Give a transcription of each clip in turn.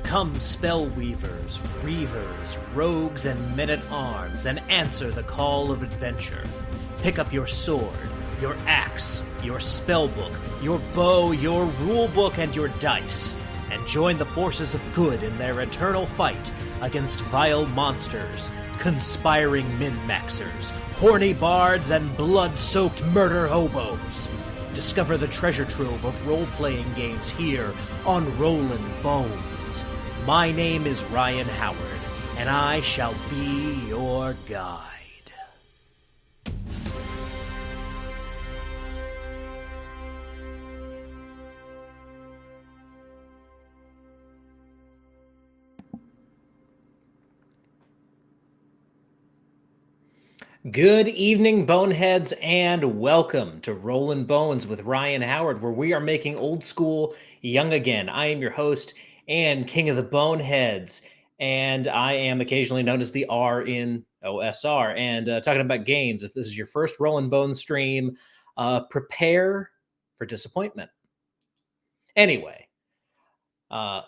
Come spell-weavers, reavers, rogues, and men-at-arms, and answer the call of adventure. Pick up your sword, your axe, your spellbook, your bow, your rulebook, and your dice, and join the forces of good in their eternal fight against vile monsters, conspiring min-maxers, horny bards, and blood-soaked murder hobos. Discover the treasure trove of role-playing games here on Rollin' Bones. My name is Ryan Howard, and I shall be your guide. Good evening, Boneheads, and welcome to Rollin' Bones with Ryan Howard, where we are making old school young again. I am your host and king of the Boneheads, and I am occasionally known as the R in OSR. And talking about games, if this is your first Rollin' Bones stream, prepare for disappointment. Anyway, I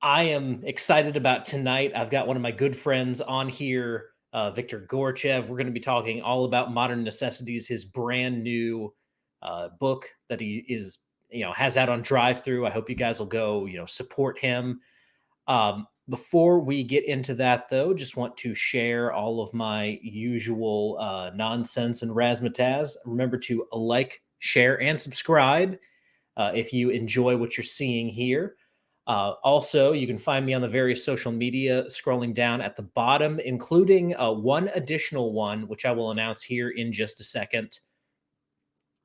am excited about tonight. I've got one of my good friends on here, Viktor Gorchev. We're going to be talking all about Modern Necessities, his brand new book that he is, has out on drive-through. I hope you guys will go, support him. Before we get into that, though, just want to share all of my usual nonsense and razzmatazz. Remember to like, share, and subscribe if you enjoy what you're seeing here. Also, you can find me on the various social media scrolling down at the bottom, including one additional one, which I will announce here in just a second.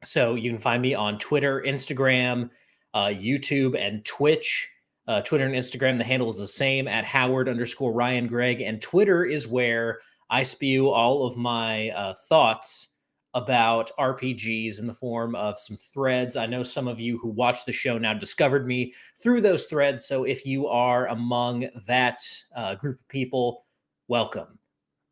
So you can find me on Twitter, Instagram, YouTube, and Twitch. Twitter and Instagram, the handle is the same at Howard_Ryan Gregg. And Twitter is where I spew all of my thoughts about RPGs in the form of some threads. I know some of you who watch the show now discovered me through those threads. So if you are among that group of people, welcome.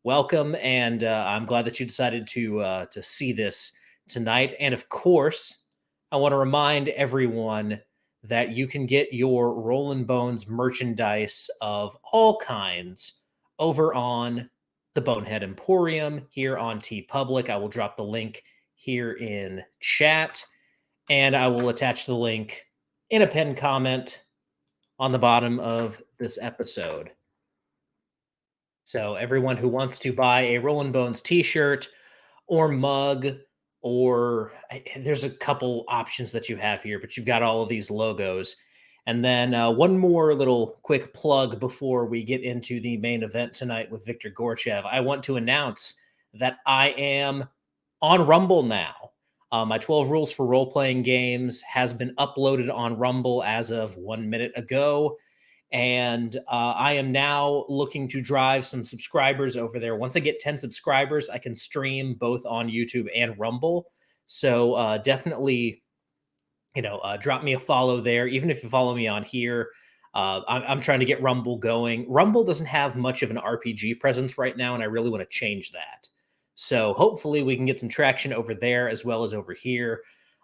Welcome. And I'm glad that you decided to see this tonight. And of course, I want to remind everyone that you can get your Rollin' Bones merchandise of all kinds over on the Bonehead Emporium here on Teepublic. I will drop the link here in chat, and I will attach the link in a pinned comment on the bottom of this episode. So everyone who wants to buy a Rollin' Bones t-shirt or mug, or there's a couple options that you have here, but you've got all of these logos. And then one more little quick plug before we get into the main event tonight with Viktor Gorchev. I want to announce that I am on Rumble now. My 12 Rules for Role-Playing Games has been uploaded on Rumble as of 1 minute ago. And I am now looking to drive some subscribers over there. Once I get 10 subscribers, I can stream both on YouTube and Rumble. So definitely, drop me a follow there. Even if you follow me on here, I'm trying to get Rumble going. Rumble doesn't have much of an RPG presence right now, and I really want to change that. So hopefully we can get some traction over there as well as over here.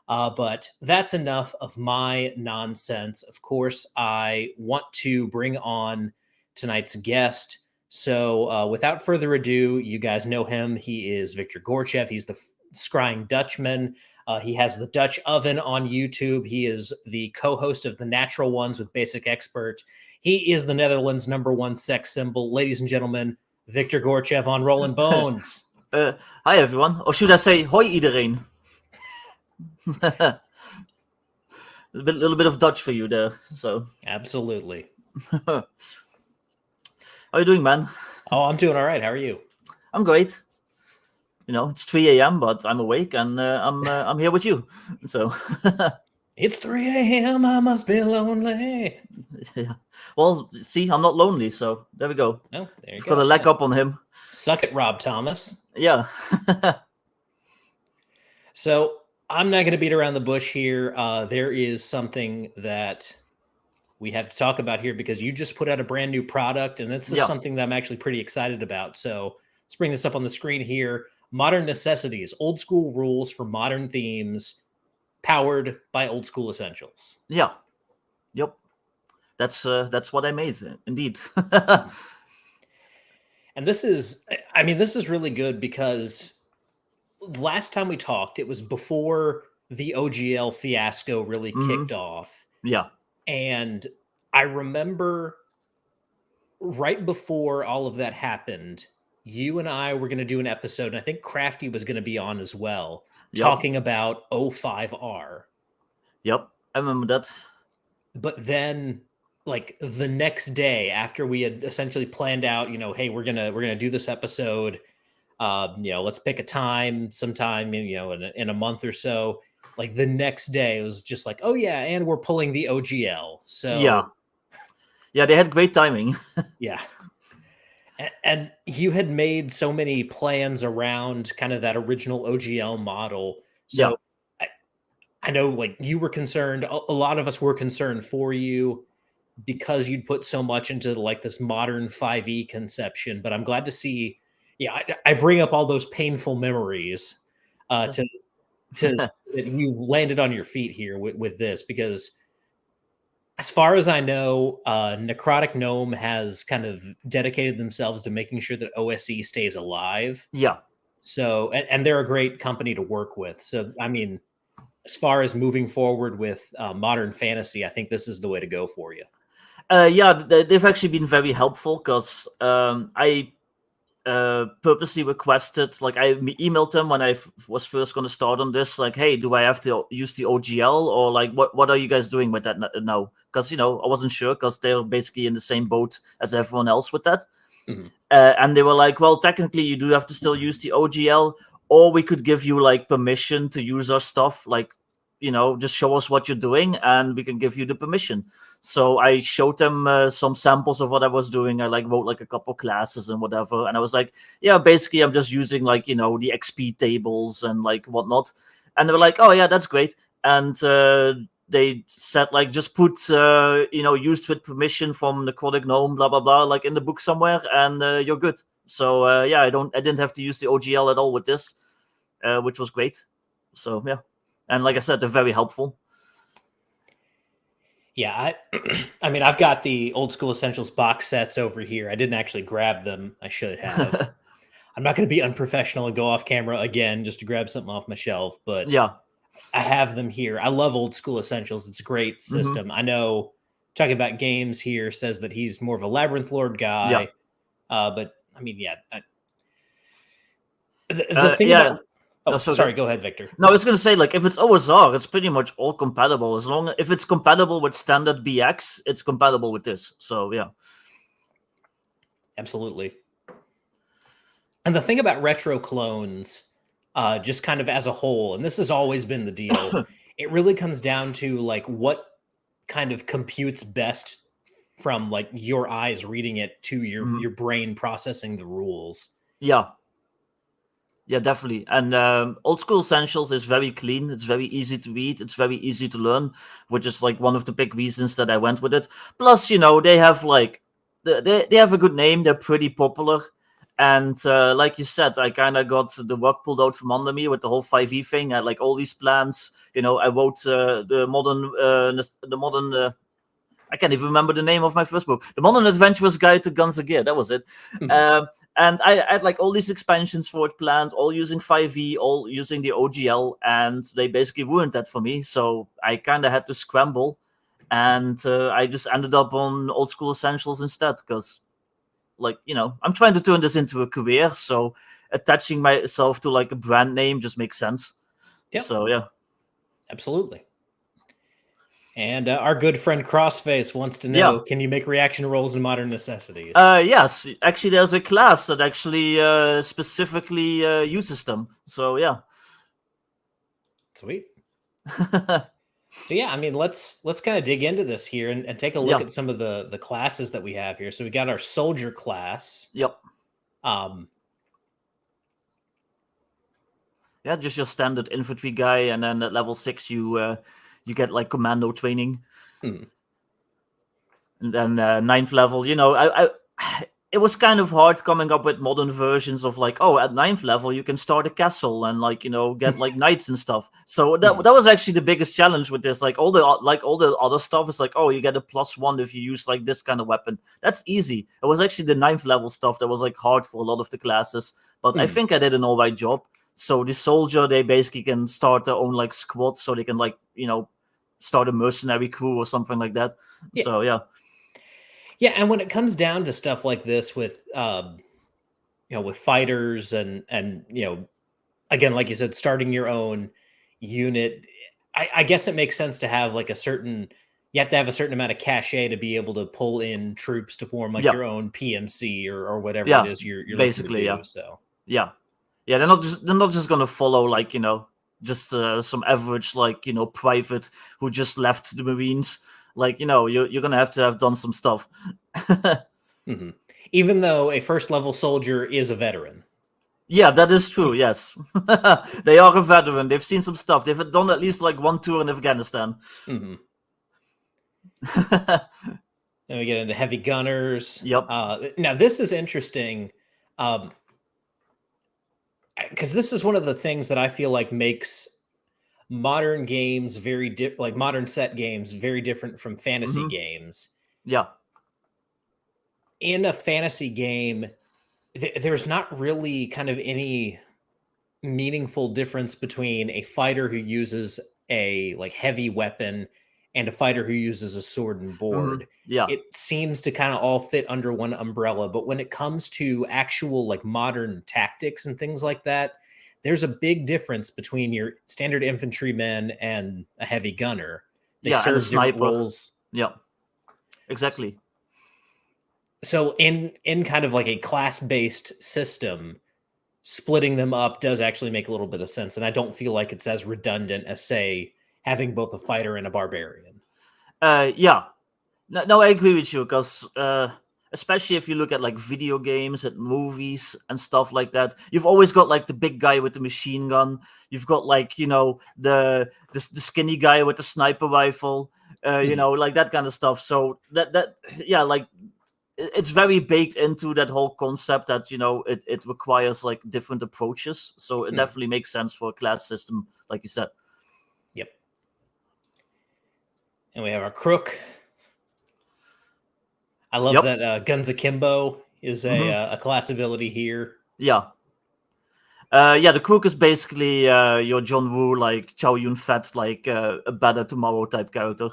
But that's enough of my nonsense. Of course, I want to bring on tonight's guest. So without further ado, you guys know him. He is Viktor Gorchev. He's the Scrying Dutchman. He has the Dutch Oven on YouTube. He is the co-host of The Natural Ones with Basic Expert. He is the Netherlands' #1 sex symbol. Ladies and gentlemen, Viktor Gorchev on Rollin' Bones. Hi everyone. Or should I say hoi iedereen? A little bit of Dutch for you there. So Absolutely. How you doing, man? Oh, I'm doing all right. How are you? I'm great. It's 3 a.m., but I'm awake and I'm here with you. So It's 3 a.m. I must be lonely. Yeah. Well, see, I'm not lonely, so there we go. Oh, there you I've go. got a leg up on him. Suck it, Rob Thomas. Yeah. So I'm not going to beat around the bush here. There is something that we have to talk about here because you just put out a brand new product, and this is something that I'm actually pretty excited about. So let's bring this up on the screen here. Modern Necessities, old school rules for modern themes, powered by old school essentials. Yeah. Yep. that's what I made, indeed. And this is really good because last time we talked, it was before the OGL fiasco really Hmm. kicked off. Yeah, And I remember right before all of that happened, you and I were going to do an episode, and I think Crafty was going to be on as well, yep, talking about O5R. yep. I remember that. But then like the next day after we had essentially planned out, hey, we're gonna do this episode, let's pick a time sometime in a month or so. Like the next day it was just like, oh yeah, and we're pulling the OGL. Yeah, So yeah. They had great timing. yeah. And you had made so many plans around kind of that original OGL model. Yeah, So I know like you were concerned, a lot of us were concerned for you because you'd put so much into like this modern 5e conception. But I'm glad to see, yeah, I bring up all those painful memories to that you've landed on your feet here with this, because as far as I know, Necrotic Gnome has kind of dedicated themselves to making sure that OSE stays alive. yeah. So, and they're a great company to work with. So, I mean, as far as moving forward with modern fantasy, I think this is the way to go for you. Yeah, they've actually been very helpful because I purposely requested, like, I emailed them when I was first going to start on this, like, hey, do I have to use the OGL, or like what are you guys doing with that now? Because I wasn't sure, because they're basically in the same boat as everyone else with that. Mm-hmm. And they were like, well, technically you do have to still use the OGL, or we could give you like permission to use our stuff, like, just show us what you're doing and we can give you the permission. So I showed them some samples of what I was doing. I like wrote like a couple classes and whatever, and I was like, yeah, basically I'm just using like the XP tables and like whatnot. And they were like, oh yeah, that's great. And they said like, just put used with permission from the Necrotic Gnome, blah blah blah, like in the book somewhere, and you're good. So yeah, I didn't have to use the OGL at all with this, which was great. So yeah, and like I said, they're very helpful. Yeah, I mean, I've got the Old School Essentials box sets over here. I didn't actually grab them. I should have. I'm not going to be unprofessional and go off camera again just to grab something off my shelf, but Yeah. I have them here. I love Old School Essentials. It's a great system. I know talking about games here says that he's more of a Labyrinth Lord guy, but I mean, yeah. The thing about No, sorry, go ahead, Victor. No, I was gonna say, like, if it's OSR, it's pretty much all compatible. If it's compatible with standard BX, it's compatible with this. So yeah, Absolutely. And the thing about retro clones, just kind of as a whole, and this has always been the deal, it really comes down to like what kind of computes best from like your eyes reading it to your brain processing the rules. yeah, definitely. And Old School Essentials is very clean. It's very easy to read. It's very easy to learn, which is like one of the big reasons that I went with it. Plus, they have like they have a good name. They're pretty popular. And like you said, I kind of got the rug pulled out from under me with the whole 5e thing. I had like all these plans. I wrote the modern. I can't even remember the name of my first book, The Modern Adventurer's Guide to Guns and Gear. That was it. And I had like all these expansions for it planned, all using 5e, all using the OGL, and they basically ruined that for me. So I kind of had to scramble, and I just ended up on Old School Essentials instead, because, like, I'm trying to turn this into a career, so attaching myself to like a brand name just makes sense. Yep. So yeah, absolutely. And our good friend Crossface wants to know, can you make reaction rolls in Modern Necessities? Yes, actually there's a class that actually specifically uses them. So yeah. Sweet. So yeah, I mean, let's kind of dig into this here and take a look at some of the classes that we have here. So we got our soldier class. Yep. Yeah, just your standard infantry guy, and then at level 6 you get like commando training. And then 9th level, it was kind of hard coming up with modern versions of like, oh, at 9th level you can start a castle and like, get like knights and stuff. So that was actually the biggest challenge with this. Like all the other stuff is like, oh, you get a +1 if you use like this kind of weapon. That's easy. It was actually the 9th level stuff that was like hard for a lot of the classes. But I think I did an all right job. So the soldier, they basically can start their own like squad, so they can like, start a mercenary crew or something like that. Yeah. So yeah. Yeah, and when it comes down to stuff like this with with fighters and again, like you said, starting your own unit, I guess it makes sense to have like you have to have a certain amount of cachet to be able to pull in troops to form like Yeah. your own PMC or whatever it Yeah, is you're looking to basically, do. yeah. So Yeah. They're not just gonna follow like just some average like private who just left the Marines. Like you're gonna have to have done some stuff. even though a first level soldier is a veteran. Yeah, that is true. Yes, they are a veteran. They've seen some stuff. They've done at least like one tour in Afghanistan. Then we get into heavy gunners. Yep. Now this is interesting. Because this is one of the things that I feel like makes modern games like modern set games very different from fantasy games. Yeah. In a fantasy game, there's not really kind of any meaningful difference between a fighter who uses a like heavy weapon and a fighter who uses a sword and board. Yeah. It seems to kind of all fit under one umbrella, but when it comes to actual like modern tactics and things like that, there's a big difference between your standard infantryman and a heavy gunner. They and a serve different sniper. roles. Yeah, exactly. So in kind of like a class-based system, splitting them up does actually make a little bit of sense, and I don't feel like it's as redundant as, say, having both a fighter and a barbarian. Yeah. No, I agree with you, because especially if you look at like video games and movies and stuff like that, you've always got like the big guy with the machine gun. You've got like the skinny guy with the sniper rifle. Like that kind of stuff. So that yeah, like it's very baked into that whole concept that it requires like different approaches. So it definitely makes sense for a class system, like you said. Yep. And we have our crook. I love that Guns Akimbo is a class ability here. Yeah. The crook is basically your John Woo, like Chow Yun Fat, like a Better Tomorrow type character.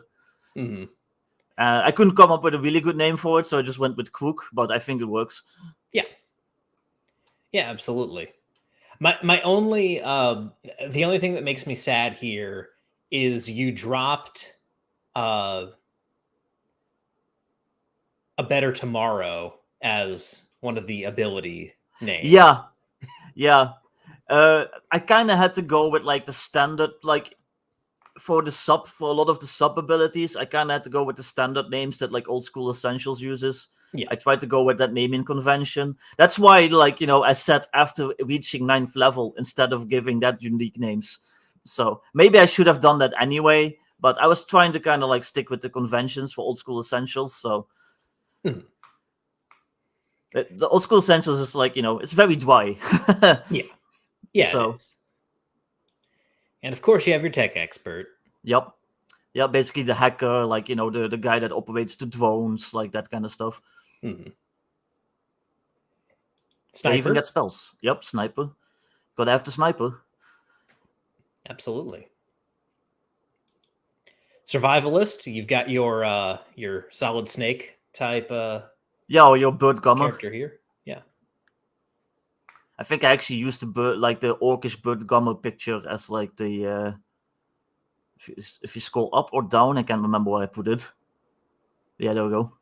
I couldn't come up with a really good name for it, so I just went with crook, but I think it works. Yeah. Yeah, absolutely. My only the only thing that makes me sad here is you dropped a Better Tomorrow as one of the ability names. Yeah. I kind of had to go with like the standard, like for a lot of the sub abilities, I kind of had to go with the standard names that like Old School Essentials uses. Yeah. I tried to go with that naming convention. That's why, like, I said after reaching 9th level instead of giving that unique names. So maybe I should have done that anyway, but I was trying to kind of like stick with the conventions for Old School Essentials. So the Old School Essentials is like, it's very dry. Yeah, so, it is. And of course, you have your tech expert. Yep. Yeah, basically the hacker, like, the guy that operates the drones, like that kind of stuff. Sniper. They even get spells. Yep, sniper. Gotta have the sniper. Absolutely. Survivalist, you've got your Solid Snake type yeah, or your bird gunner character here. Yeah. I think I actually used the bird, like the orcish bird gunner picture as like the if you scroll up or down, I can't remember where I put it. Yeah, there we go.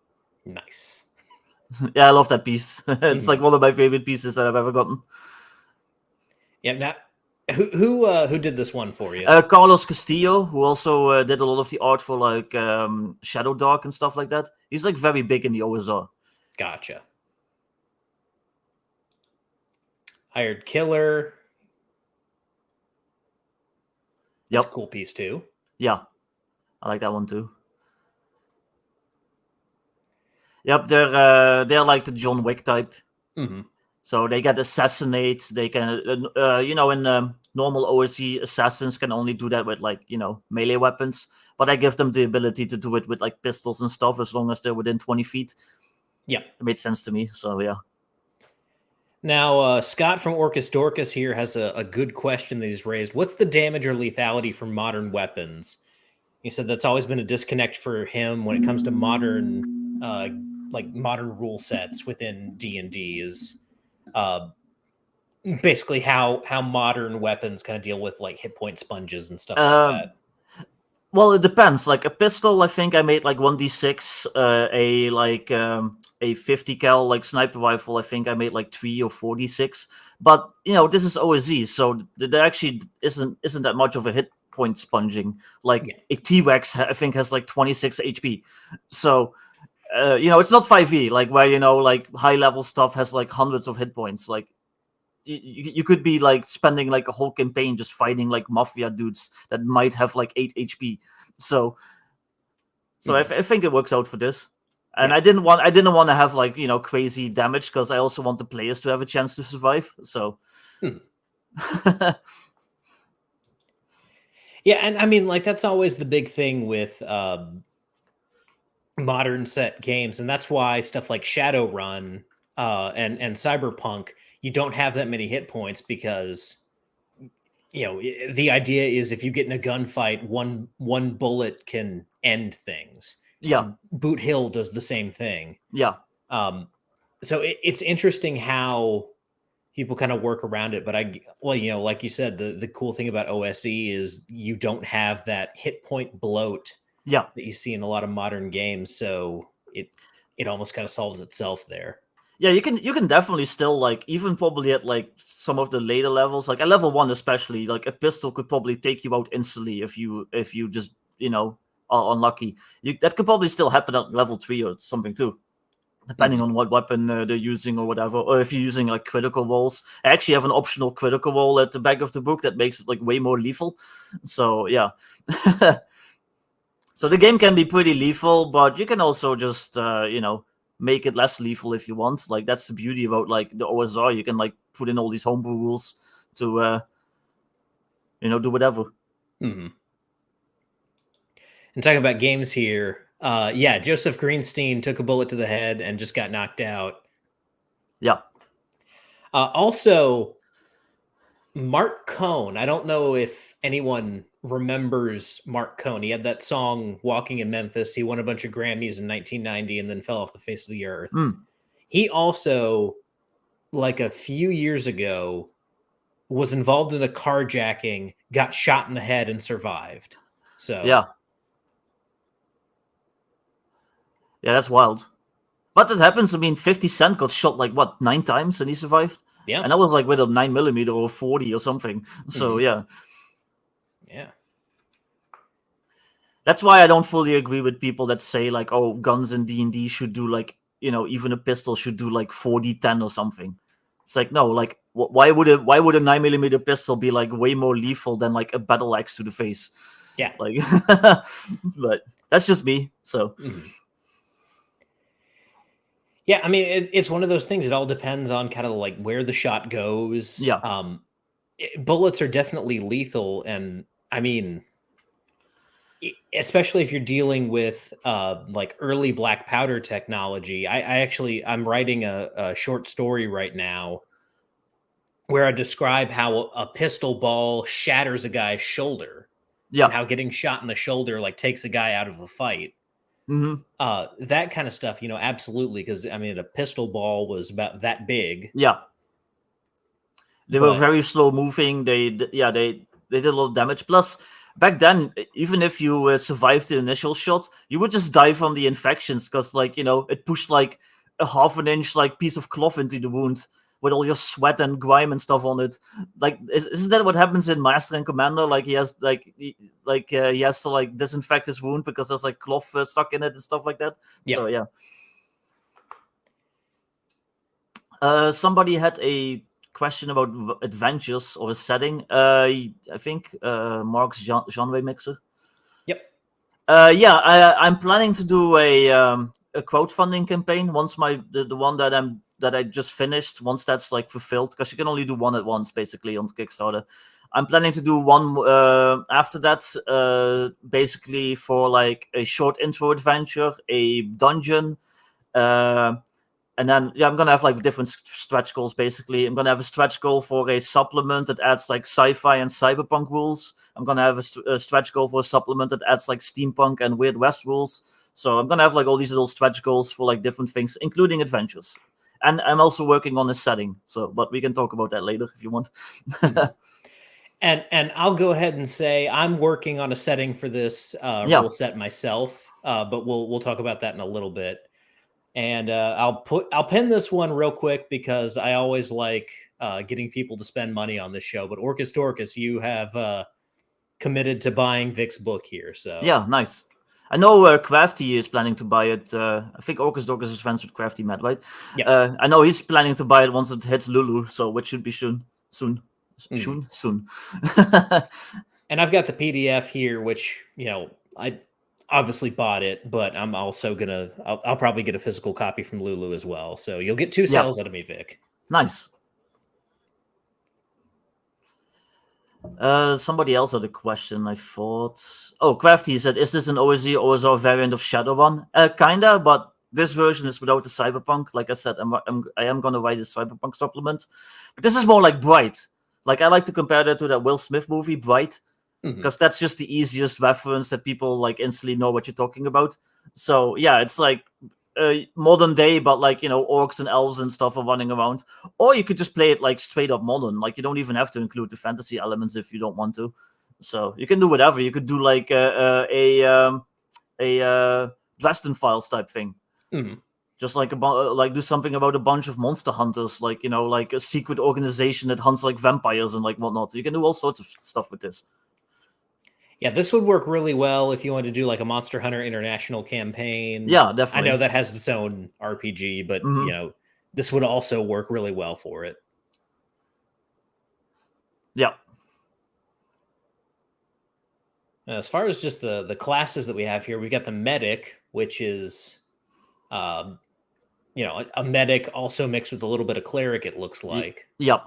Nice. Yeah, I love that piece. It's like one of my favorite pieces that I've ever gotten. Yeah. Now, who did this one for you? Carlos Castillo, who also did a lot of the art for like Shadow Dark and stuff like that. He's like very big in the OSR. Gotcha. Hired Killer. That's a cool piece too. Yeah, I like that one too. Yep, they're like the John Wick type. Mm-hmm. So they get assassinate. They can, in normal OSE, assassins can only do that with like melee weapons. But I give them the ability to do it with like pistols and stuff as long as they're within 20 feet. Yeah. It made sense to me. So yeah. Now, Scott from Orcus Dorcas here has a good question that he's raised. What's the damage or lethality for modern weapons? He said that's always been a disconnect for him when it comes to modern, modern rule sets within D&D is basically how modern weapons kind of deal with like hit point sponges and stuff like that. Well, it depends. Like a pistol, I think I made like 1d6. A 50 cal like sniper rifle, I think I made like 3 or 4d6. But this is OSE, so there actually isn't that much of a hit point sponging. Like a T-Rex, I think, has like 26 HP. So it's not 5e, like where like high level stuff has like hundreds of hit points. Like you could be like spending like a whole campaign just fighting like mafia dudes that might have like 8 HP. So I think it works out for this. And I didn't want to have like crazy damage because I also want the players to have a chance to survive. So yeah, and I mean like that's always the big thing with modern set games, and that's why stuff like Shadowrun and Cyberpunk, you don't have that many hit points because the idea is if you get in a gunfight, one bullet can end things. Yeah. And Boot Hill does the same thing. Yeah. So it's interesting how people kind of work around it. But like you said, the cool thing about OSE is you don't have that hit point bloat that you see in a lot of modern games. So it almost kind of solves itself there. Yeah, you can definitely still like even probably at like some of the later levels, like at level 1 especially, like a pistol could probably take you out instantly if you just are unlucky. That could probably still happen at level 3 or something too, depending on what weapon they're using or whatever. Or if you're using like critical rolls, I actually have an optional critical roll at the back of the book that makes it like way more lethal. So yeah. So the game can be pretty lethal, but you can also just make it less lethal if you want. Like that's the beauty about like the OSR. You can like put in all these homebrew rules to do whatever. Mm-hmm. And talking about games here, Joseph Greenstein took a bullet to the head and just got knocked out. Yeah. Also, Mark Cohn. I don't know if anyone remembers Mark Cohn. He had that song "Walking in Memphis." He won a bunch of Grammys in 1990 and then fell off the face of the earth. He also, like a few years ago, was involved in a carjacking, got shot in the head, and survived. So yeah, that's wild. But it happens. I mean, 50 Cent got shot like what 9 times and he survived. Yeah, and that was like with a 9mm or 40 or something. So yeah. That's why I don't fully agree with people that say like, oh, guns in D&D should do like, even a pistol should do like 4d10 or something. It's like, no, like why would a 9mm pistol be like way more lethal than like a battle axe to the face? Yeah. Like, but that's just me. So. Yeah, I mean, it's one of those things. It all depends on kind of like where the shot goes. Yeah. Bullets are definitely lethal, and I mean, especially if you're dealing with like early black powder technology. I'm writing a short story right now where I describe how a pistol ball shatters a guy's shoulder. Yeah. And how getting shot in the shoulder like takes a guy out of a fight. That kind of stuff, absolutely. Because I mean, a pistol ball was about that big. Yeah. They were very slow moving. They did a lot of damage. Plus, back then, even if you survived the initial shot, you would just die from the infections because, like, it pushed like a half an inch like piece of cloth into the wound with all your sweat and grime and stuff on it. Like, isn't that what happens in Master and Commander? Like, he has he has to like disinfect his wound because there's like cloth stuck in it and stuff like that. Yeah. So yeah. Somebody had a question about adventures or a setting. I think Mark's genre mixer. Yep. I'm planning to do a a crowdfunding campaign once the one that I just finished, once that's like fulfilled, because you can only do one at once basically on Kickstarter. I'm planning to do one after that, basically for like a short intro adventure, a dungeon, and then I'm gonna have like different stretch goals. Basically, I'm gonna have a stretch goal for a supplement that adds like sci-fi and cyberpunk rules. I'm gonna have a stretch goal for a supplement that adds like steampunk and Weird West rules. So I'm gonna have like all these little stretch goals for like different things, including adventures. And I'm also working on a setting. So, but we can talk about that later if you want. And I'll go ahead and say I'm working on a setting for this rule set myself, but we'll talk about that in a little bit. And I'll pin this one real quick because I always like getting people to spend money on this show. But Orcus Dorcas, you have committed to buying Vic's book here. So yeah, nice. I know Crafty is planning to buy it. I think Orcus Dorcas is friends with Crafty Matt, right? Yeah. I know he's planning to buy it once it hits Lulu, so which should be soon. Soon. And I've got the PDF here, which, I obviously bought it, but I'm also I'll probably get a physical copy from Lulu as well. So you'll get two sales out of me, Vic. Nice. Somebody else had a question, I thought. Oh, Crafty said, is this an OSE or OSR variant of Shadowrun? Kinda, but this version is without the cyberpunk. Like I said, I am gonna write a cyberpunk supplement. But this is more like Bright. Like, I like to compare that to that Will Smith movie, Bright, because that's just the easiest reference that people like instantly know what you're talking about. So yeah, it's like modern day, but like, orcs and elves and stuff are running around. Or you could just play it like straight up modern. Like, you don't even have to include the fantasy elements if you don't want to. So you can do whatever. You could do like a Dresden Files type thing. Just like do something about a bunch of monster hunters, like like a secret organization that hunts like vampires and like whatnot. You can do all sorts of stuff with this. Yeah, this would work really well if you wanted to do like a Monster Hunter International campaign. Yeah, definitely. I know that has its own RPG, but this would also work really well for it. Yeah. As far as just the classes that we have here, we got the medic, which is a medic also mixed with a little bit of cleric, it looks like. Yep.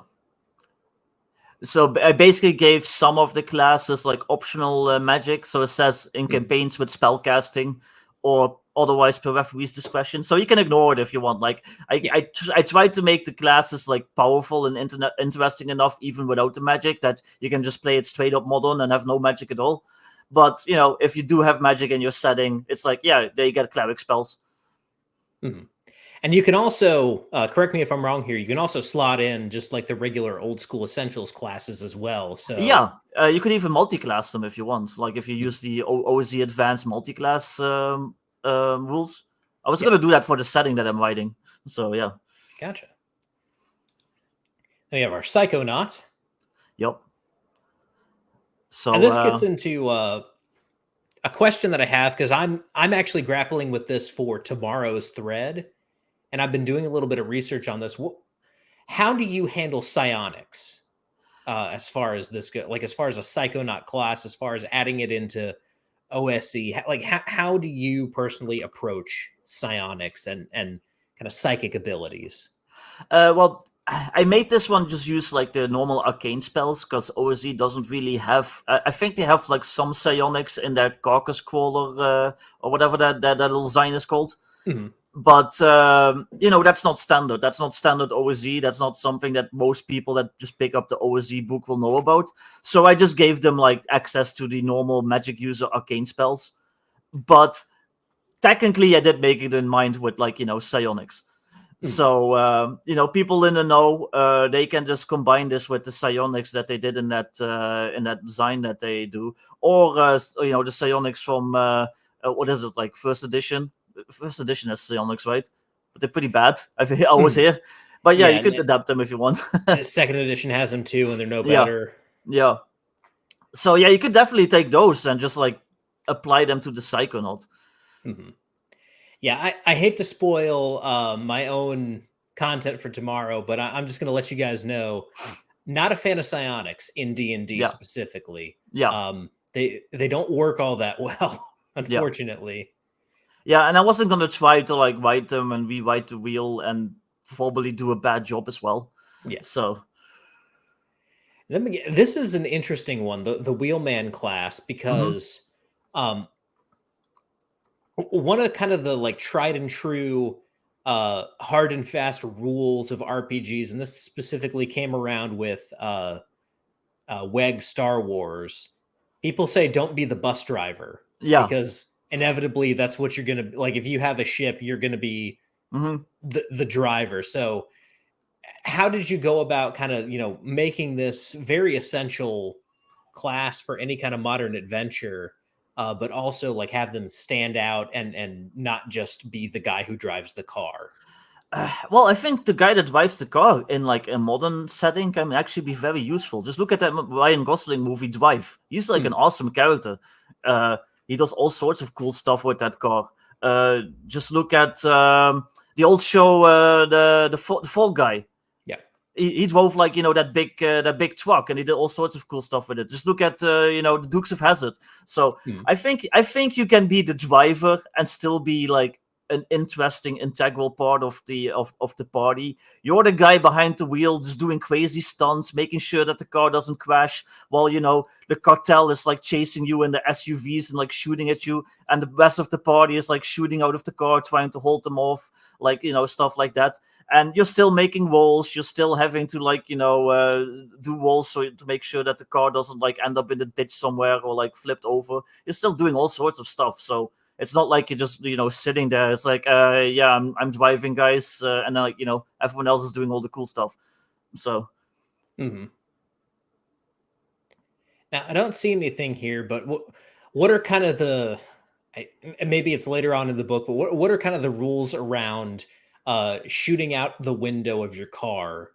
So I basically gave some of the classes like optional magic. So it says in campaigns with spellcasting or otherwise per referee's discretion. So you can ignore it if you want. Like I tried to make the classes like powerful and interesting enough, even without the magic, that you can just play it straight up modern and have no magic at all. But if you do have magic in your setting, it's like, yeah, they get cleric spells. And you can also, correct me if I'm wrong here, you can also slot in just like the regular old school essentials classes as well. So yeah, you could even multi-class them if you want. Like if you use the OSE advanced multi-class rules. I was going to do that for the setting that I'm writing. So yeah. Gotcha. Then we have our Psychonaut. Yep. So and this gets into a question that I have, because I'm actually grappling with this for tomorrow's thread. And I've been doing a little bit of research on this. How do you handle psionics as far as this goes? Like, as far as a Psychonaut class, as far as adding it into OSE, like how do you personally approach psionics and kind of psychic abilities? Well, I made this one just use like the normal arcane spells, because OSE doesn't really have. I think they have like some psionics in their carcass crawler or whatever that little Zine is called. But that's not standard. That's not standard OSE. That's not something that most people that just pick up the OSE book will know about. So I just gave them like access to the normal magic user arcane spells. But technically, I did make it in mind with like psionics. So people in the know, they can just combine this with the psionics that they did in that design that they do, or the psionics from what is it, like first edition? First edition has psionics, right? But they're pretty bad. I was here, but yeah, you could adapt them if you want. Second edition has them too, and they're no better. Yeah. So yeah, you could definitely take those and just like apply them to the Psychonaut. Yeah, I hate to spoil my own content for tomorrow, but I'm just going to let you guys know, not a fan of psionics in D&D specifically. Yeah. They don't work all that well, unfortunately. Yeah, and I wasn't gonna try to like write them and rewrite the wheel and probably do a bad job as well. Yeah. So This is an interesting one, the wheelman class, mhm. because um, one of kind of the like tried and true hard and fast rules of RPGs, and this specifically came around with WEG Star Wars. People say don't be the bus driver Yeah. because inevitably that's what you're gonna like. If you have a ship, you're gonna be Hmm. the driver. So how did you go about kind of making this very essential class for any kind of modern adventure, but also like have them stand out and not just be the guy who drives the car? Well, I think the guy that drives the car in like a modern setting can actually be very useful. Just look at that Ryan Gosling movie Drive. He's like an Hmm. awesome character. He does all sorts of cool stuff with that car. Just look at the old show, the Fall Guy. Yeah. He drove like that big truck, and he did all sorts of cool stuff with it. Just look at the Dukes of Hazzard. So Hmm. I think you can be the driver and still be like an interesting integral part of the party. You're the guy behind the wheel just doing crazy stunts, making sure that the car doesn't crash while the cartel is like chasing you in the SUVs and like shooting at you, and the rest of the party is like shooting out of the car trying to hold them off, like stuff like that. And you're still making rolls, you're still having to like do rolls so to make sure that the car doesn't like end up in the ditch somewhere or like flipped over. You're still doing all sorts of stuff. So it's not like you're just sitting there. It's like yeah, I'm driving, guys, and then like everyone else is doing all the cool stuff. So Hmm. Now I don't see anything here, but what are kind of maybe it's later on in the book, but what are kind of the rules around shooting out the window of your car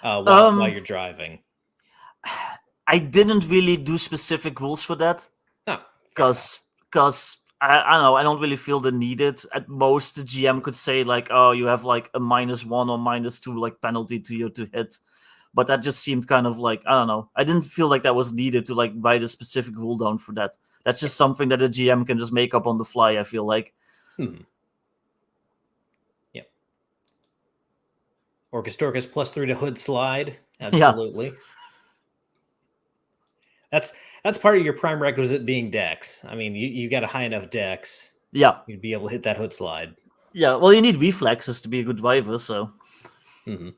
while um you're driving? I didn't really do specific rules for that, Oh, fair enough. because I don't know, I don't really feel the needed. At most, the GM could say like, oh, you have like a -1 or -2 like penalty to you to hit. But that just seemed kind of like, I don't know. I didn't feel like that was needed to like write a specific rule down for that. That's Yeah. just something that a GM can just make up on the fly, I feel like. Hmm. Yeah. Orcus +3 to hood slide. Yeah. Absolutely. That's that's part of your prime requisite being dex. I mean, you got a high enough dex, Yeah. you'd be able to hit that hood slide. Yeah. Well, you need reflexes to be a good driver, so. Hmm.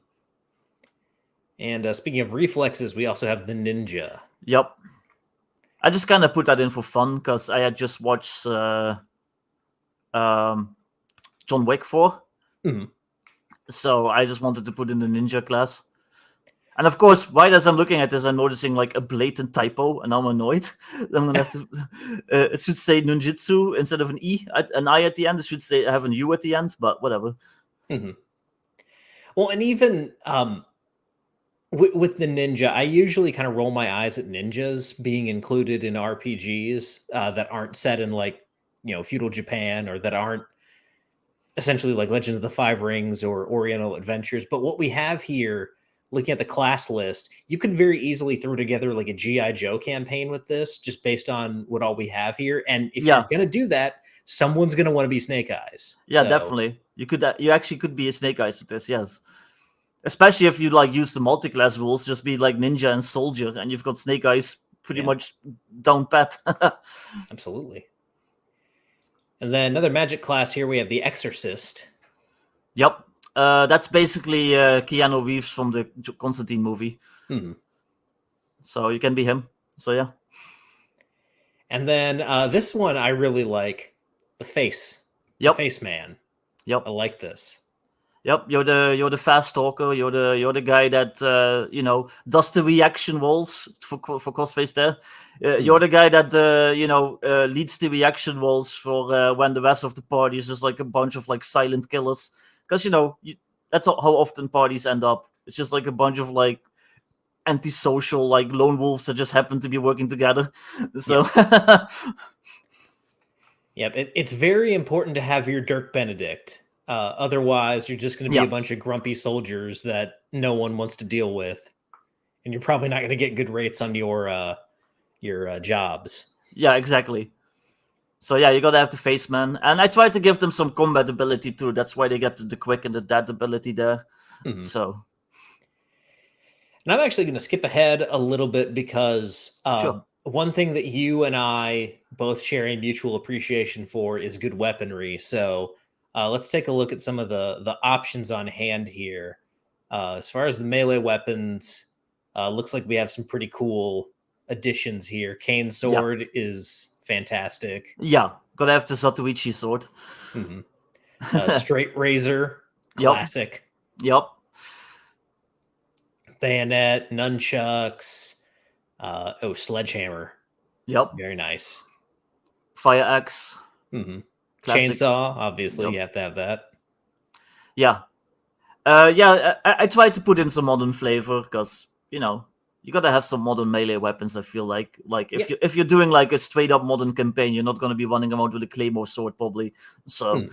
And speaking of reflexes, we also have the ninja. Yep. I just kind of put that in for fun because I had just watched um, John Wick 4. Hmm. So I just wanted to put in the ninja class. And of course, right as I'm looking at this, I'm noticing like a blatant typo, and I'm annoyed. I'm gonna have to. It should say ninjutsu instead of an I at the end. It should say have an U at the end, but whatever. Hmm. Well, and even with the ninja, I usually kind of roll my eyes at ninjas being included in RPGs that aren't set in like feudal Japan, or that aren't essentially like Legends of the Five Rings or Oriental Adventures. But what we have here, looking at the class list, you could very easily throw together like a GI Joe campaign with this, just based on what all we have here. And if you're Yeah, gonna do that, someone's gonna want to be Snake Eyes. yeah, So definitely. You could. You actually could be a Snake Eyes with this. Yes, especially if you like use the multi-class rules. Just be like ninja and soldier, and you've got Snake Eyes pretty yeah, much down pat. absolutely. And then another magic class here, we have the Exorcist. Yep. That's basically Keanu Reeves from the Constantine movie. Hmm. So you can be him. So yeah. And then this one I really like, the Yep. face man. Yep. I like this. Yep. You're the fast talker. You're the guy that does the reaction rolls for Crossface there. You're Hmm. the guy that leads the reaction rolls for when the rest of the party is just like a bunch of like silent killers. Because that's how often parties end up. It's just like a bunch of like antisocial like lone wolves that just happen to be working together. Yeah. So Yep. It's very important to have your Dirk Benedict. Otherwise, you're just going to be yeah, a bunch of grumpy soldiers that no one wants to deal with, and you're probably not going to get good rates on your jobs. yeah, exactly. So yeah, you gotta have the face man, and I try to give them some combat ability too. That's why they get the quick and the dead ability there. Mhm. So And I'm actually going to skip ahead a little bit because sure, one thing that you and I both share a mutual appreciation for is good weaponry. So let's take a look at some of the options on hand here. As far as the melee weapons, looks like we have some pretty cool additions here. Cane yeah, sword is fantastic. yeah, gotta have the Satoichi sword. Mhm. Straight razor, Yep, classic. yep, Bayonet, nunchucks. Sledgehammer, yep. very nice. Fire axe, Hmm. classic. Chainsaw, obviously, Yep, you have to have that. yeah. Yeah, I tried to put in some modern flavor because you gotta have some modern melee weapons. I feel like Yeah. if you're doing like a straight up modern campaign, you're not gonna be running around with a claymore sword probably. So Hmm.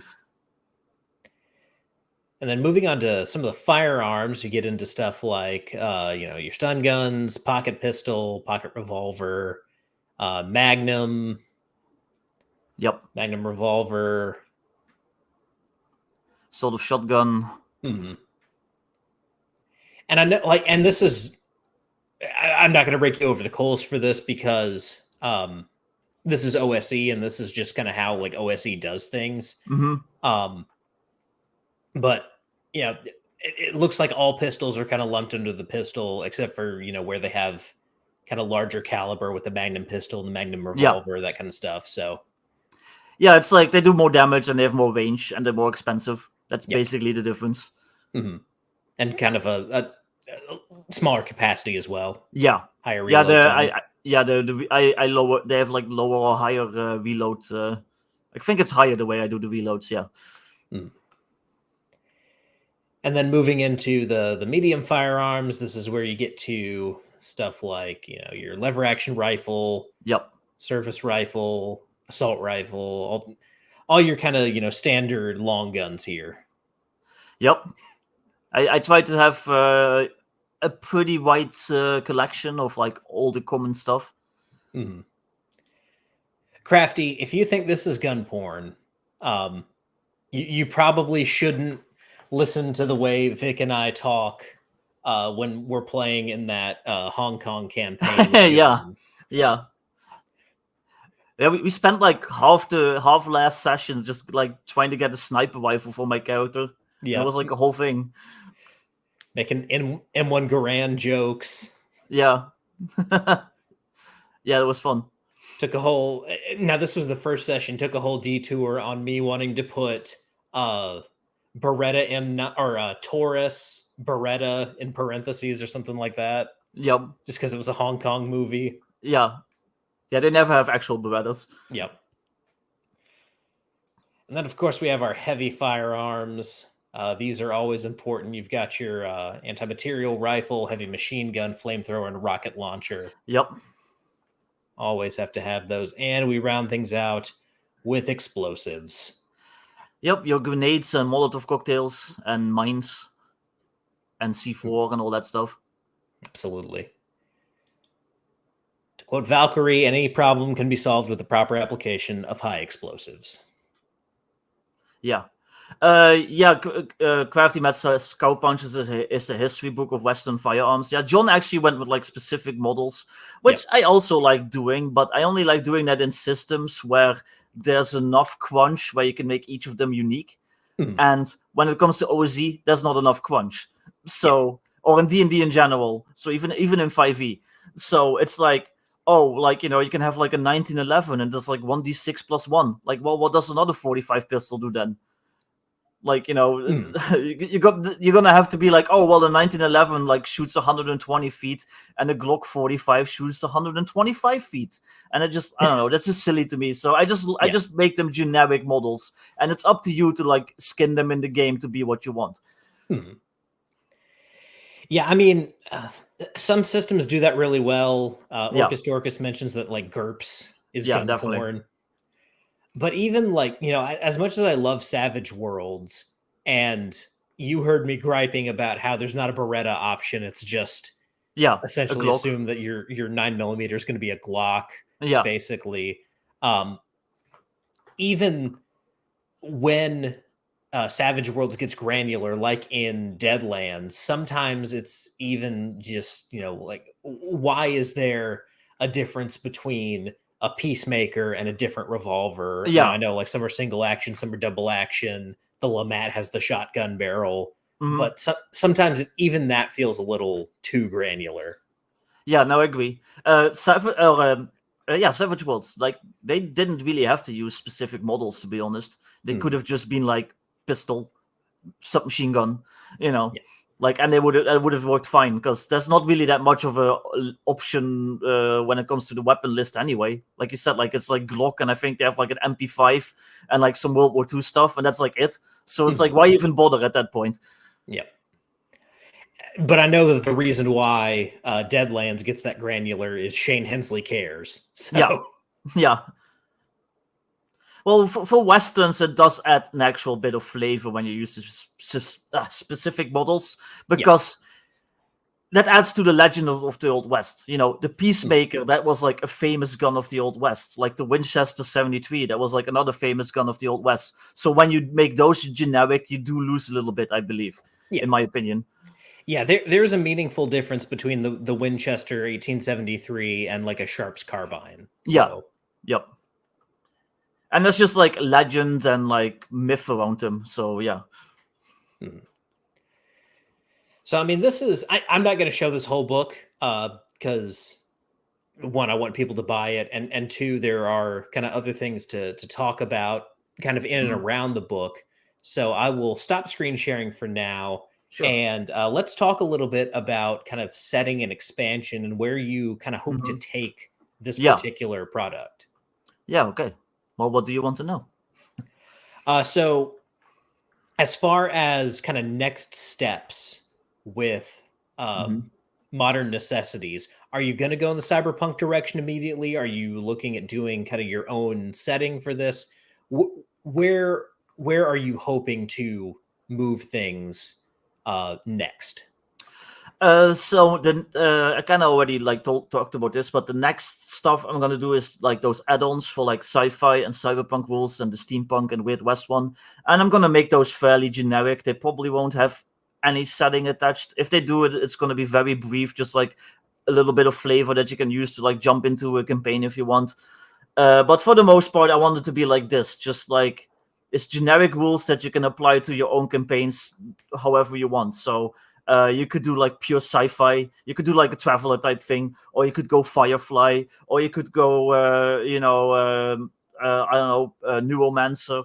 And then moving on to some of the firearms, you get into stuff like, your stun guns, pocket pistol, pocket revolver, Magnum, yep, Magnum revolver. sort of shotgun. Hmm. And I know, and this is, I'm not going to break you over the coals for this because this is OSE, and this is just kind of how like OSE does things. Mm-hmm. Um, But it looks like all pistols are kind of lumped under the pistol, except for where they have kind of larger caliber with the Magnum pistol and the Magnum Yeah, revolver, that kind of stuff. So, yeah. It's like they do more damage and they have more range and they're more expensive. That's yep. basically the difference. Hmm. And kind of a smaller capacity as well, Yeah, higher yeah. reload time. I lower. They have like lower or higher reload. I think it's higher the way I do the reloads. Yeah. Mm. And then moving into the medium firearms, this is where you get to stuff like your lever action rifle, Yep. service rifle, assault rifle, all your kind of standard long guns here. Yep. I try to have a pretty wide collection of like all the common stuff. Mm-hmm. Crafty, if you think this is gun porn, um, you probably shouldn't listen to the way Vic and I talk when we're playing in that Hong Kong campaign with Yeah. John. Yeah. Yeah, we spent like half last sessions just like trying to get a sniper rifle for my character. And it Yeah, was like a whole thing. making M1 Garand jokes. Yeah. Yeah, it was fun. Took a whole now this was the first session. Took a whole detour on me wanting to put Beretta or Taurus Beretta in parentheses or something like that, Yep. just because it was a Hong Kong movie. Yeah. Yeah, they never have actual Berettas. Yep. And then, of course, we have our heavy firearms. These are always important. You've got your anti-material rifle, heavy machine gun, flamethrower, and rocket launcher. Yep. Always have to have those. And we round things out with explosives. Yep, your grenades and Molotov cocktails and mines and C4 and all that stuff. Absolutely. To quote Valkyrie, any problem can be solved with the proper application of high explosives. Yeah. Crafty Matt says Scout Punches is a history book of Western firearms. Yeah, John actually went with like specific models, which I also like doing, but I only like doing that in systems where there's enough crunch where you can make each of them unique. Hmm. And when it comes to OSE, there's not enough crunch. So, or in D&D in general. So even in 5e. So it's like, you can have like a 1911 and there's like 1d6 plus 1. Like, well, what does another 45 pistol do then? Like, you're gonna have to be like, oh well, the 1911 like shoots 120 feet and the Glock 45 shoots 125 feet, and I don't know, that's just silly to me. So I just make them generic models, and it's up to you to like skin them in the game to be what you want. Hmm. Yeah, I mean, some systems do that really well. Orcus Dorcas mentions that like GURPS is gun definitely. porn. But even like, as much as I love Savage Worlds, and you heard me griping about how there's not a Beretta option, it's just essentially assume that your 9mm is going to be a Glock, basically. even when Savage Worlds gets granular, like in Deadlands, sometimes it's even just, like, why is there a difference between a Peacemaker and a different revolver? I Yeah. know, like, some are single action, some are double action. The Lamat has the shotgun barrel, Hmm. but sometimes even that feels a little too granular. Yeah, no, I agree. Savage Worlds, like, they didn't really have to use specific models, to be honest. They could Hmm. have just been like pistol, submachine gun, you know, Yeah. like, and it would have worked fine because there's not really that much of a option when it comes to the weapon list anyway. Like you said, like, it's like Glock, and I think they have like an MP5 and like some World War II stuff, and that's like it. So it's like, Mhm. why even bother at that point? Yeah. But I know that the reason why Deadlands gets that granular is Shane Hensley cares. Yeah, So yeah. Well, for westerns, it does add an actual bit of flavor when you use specific models, yeah. because that adds to the legend of the Old West. You know, the Peacemaker, that was like a famous gun of the Old West. Like the Winchester 73, that was like another famous gun of the Old West. So when you make those generic, you do lose a little bit, I believe, Yeah. in my opinion. Yeah, there's a meaningful difference between the Winchester 1873 and like a Sharps carbine. Yeah, So yep. And there's just like legend and like myth around them. So yeah. hmm. So I mean, I'm not going to show this whole book because one, I want people to buy it, and two, there are kind of other things to talk about kind of in and Mhm. around the book. So I will stop screen sharing for now, Sure. and let's talk a little bit about kind of setting and expansion and where you kind of hope to Mhm. take this Yeah. particular product. Yeah. Okay. Well, what do you want to know? So as far as kind of next steps with uh, Mhm. modern necessities, are you going to go in the cyberpunk direction immediately? Are you looking at doing kind of your own setting for this? Where are you hoping to move things next? So then I kind of already like talked about this, but the next stuff I'm gonna do is like those add-ons for like sci-fi and cyberpunk rules and the steampunk and Weird West one, and I'm gonna make those fairly generic. They probably won't have any setting attached. If they do it, it's gonna be very brief, just like a little bit of flavor that you can use to like jump into a campaign if you want. But for the most part, I want it to be like this, just like it's generic rules that you can apply to your own campaigns however you want. So you could do like pure sci-fi, you could do like a traveler type thing, or you could go Firefly, or you could go, I don't know, Neuromancer,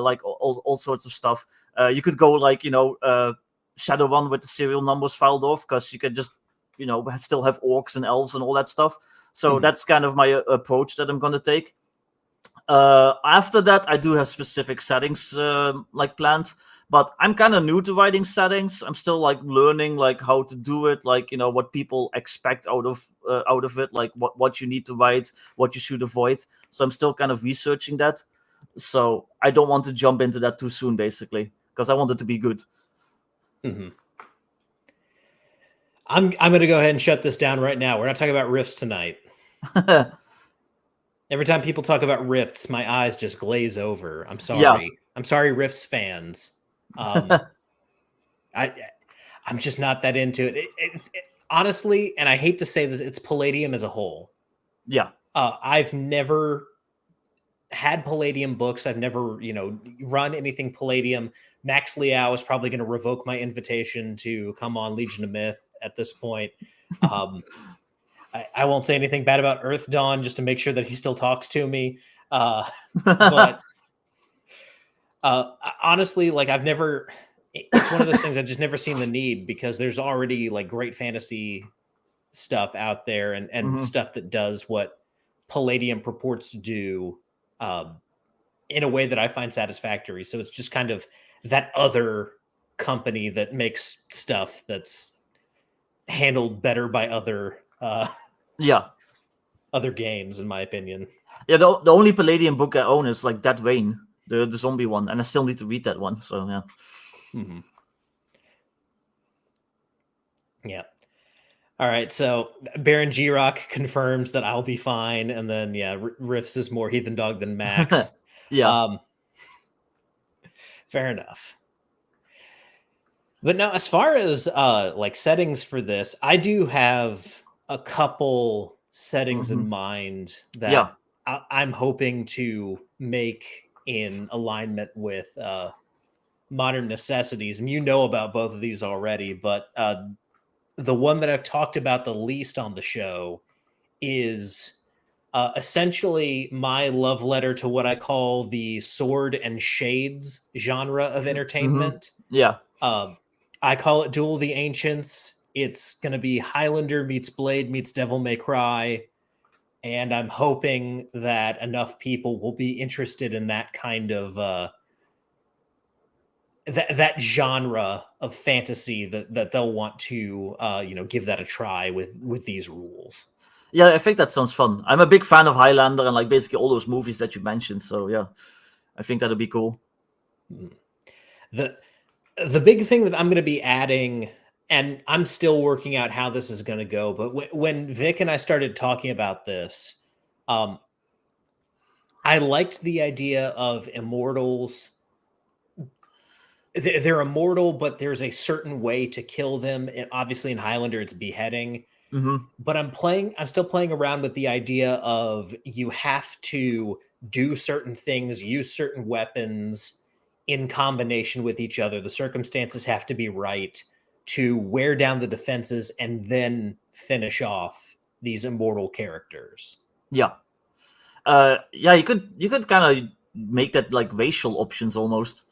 like all sorts of stuff. You could go like, Shadowrun with the serial numbers filed off, because you could just, still have orcs and elves and all that stuff. So Mhm. that's kind of my approach that I'm going to take. After that, I do have specific settings like planned, but I'm kind of new to writing settings. I'm still like learning like how to do it, like what people expect out of it, like what you need to write, what you should avoid. So I'm still kind of researching that. So I don't want to jump into that too soon, basically, because I want it to be good. Mhm. I'm going to go ahead and shut this down right now. We're not talking about rifts tonight. Every time people talk about rifts, my eyes just glaze over. I'm Yeah. sorry. I'm sorry, rifts fans. Um, I I'm just not that into it. Honestly, and I hate to say this, it's Palladium as a whole. Yeah. I've never had Palladium books. I've never, run anything Palladium. Max Liao is probably going to revoke my invitation to come on Legion of Myth at this point. Um, I won't say anything bad about Earth Dawn just to make sure that he still talks to me. But honestly, like I've never. It's one of those things I've just never seen the need because there's already like great fantasy stuff out there and Hmm. stuff that does what Palladium purports to do um, in a way that I find satisfactory. So it's just kind of that other company that makes stuff that's handled better by Yeah. other games, in my opinion. Yeah. The only Palladium book I own is like Dead Rain, the zombie one, and I still need to read that one. So yeah. Mm-hmm. Yeah. All right. So Baron G Rock confirms that I'll be fine, and then yeah, Riffs is more heathen dog than Max. Yeah. Fair enough. But now, as far as like settings for this, I do have a couple settings in mind Yeah. that I'm hoping to make in alignment with modern necessities. And you know about both of these already, but the one that I've talked about the least on the show is essentially my love letter to what I call the sword and shades genre of entertainment. Yeah. I call it Duel of the Ancients. It's going to be Highlander meets Blade meets Devil May Cry. And I'm hoping that enough people will be interested in that kind of that genre of fantasy that they'll want to give that a try with these rules. Yeah, I think that sounds fun. I'm a big fan of Highlander and like basically all those movies that you mentioned. So yeah, I think that'll be cool. The big thing that I'm going to be adding, and I'm still working out how this is going to go, but when Vic and I started talking about this, I liked the idea of immortals. They're immortal, but there's a certain way to kill them. And obviously, in Highlander, it's beheading. But I'm still playing around with the idea of you have to do certain things, use certain weapons in combination with each other. The circumstances have to be right to wear down the defenses and then finish off these immortal characters. Yeah. Yeah, you could kind of make that like racial options almost.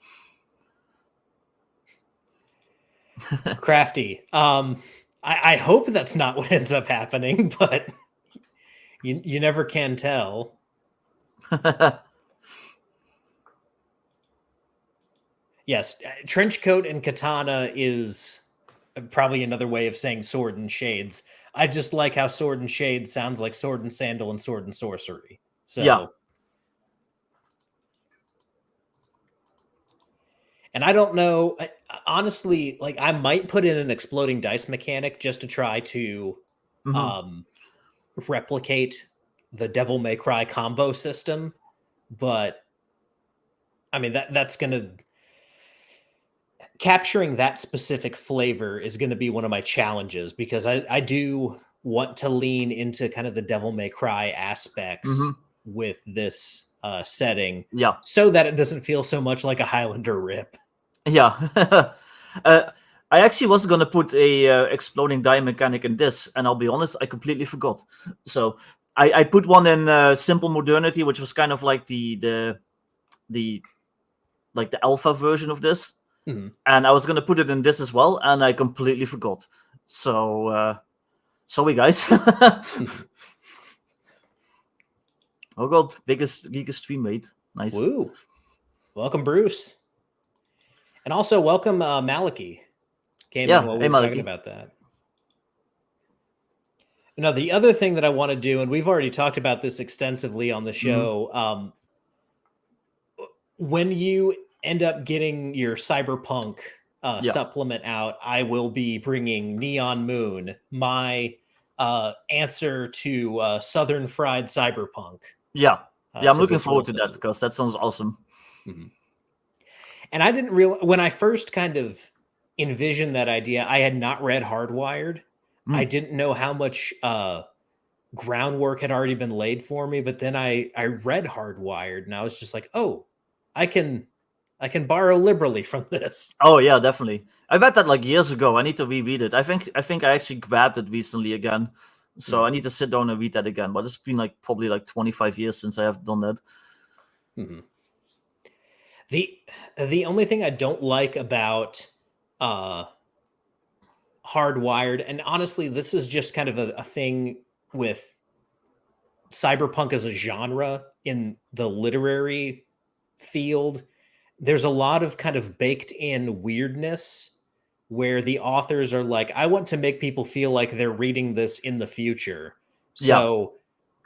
Crafty. I hope that's not what ends up happening, but you never can tell. Yes, trench coat and katana is probably another way of saying sword and shades. I just like how sword and shades sounds like sword and sandal and sword and sorcery. So Yeah. And I don't know, honestly, like I might put in an exploding dice mechanic just to try to replicate the Devil May Cry combo system, but I mean that's going to capturing that specific flavor is going to be one of my challenges because I do want to lean into kind of the Devil May Cry aspects with this setting, Yeah. so that it doesn't feel so much like a Highlander rip. Yeah. I actually was gonna put a exploding die mechanic in this, and I'll be honest, I completely forgot. So I put one in Simple Modernity, which was kind of like the alpha version of this, and I was gonna put it in this as well, and I completely forgot. So sorry, guys. Oh god, biggest stream rate. Nice. Woo! Welcome, Bruce. And also welcome Maliki. Came in while we were talking about that. Now, the other thing that I want to do, and we've already talked about this extensively on the show, when you end up getting your Cyberpunk supplement out, I will be bringing Neon Moon, my answer to Southern Fried Cyberpunk. Yeah. I'm looking forward to that because that sounds awesome. And I didn't realize when I first kind of envisioned that idea, I had not read Hardwired. I didn't know how much groundwork had already been laid for me, but then I read Hardwired and I was just like, oh, I can borrow liberally from this. Oh yeah, definitely. I read that like years ago. I need to reread it. I think I actually grabbed it recently again. So I need to sit down and read that again. But it's been like probably like 25 years since I have done that. The only thing I don't like about Hardwired, and honestly, this is just kind of a thing with cyberpunk as a genre in the literary field, there's a lot of kind of baked in weirdness where the authors are like, I want to make people feel like they're reading this in the future. So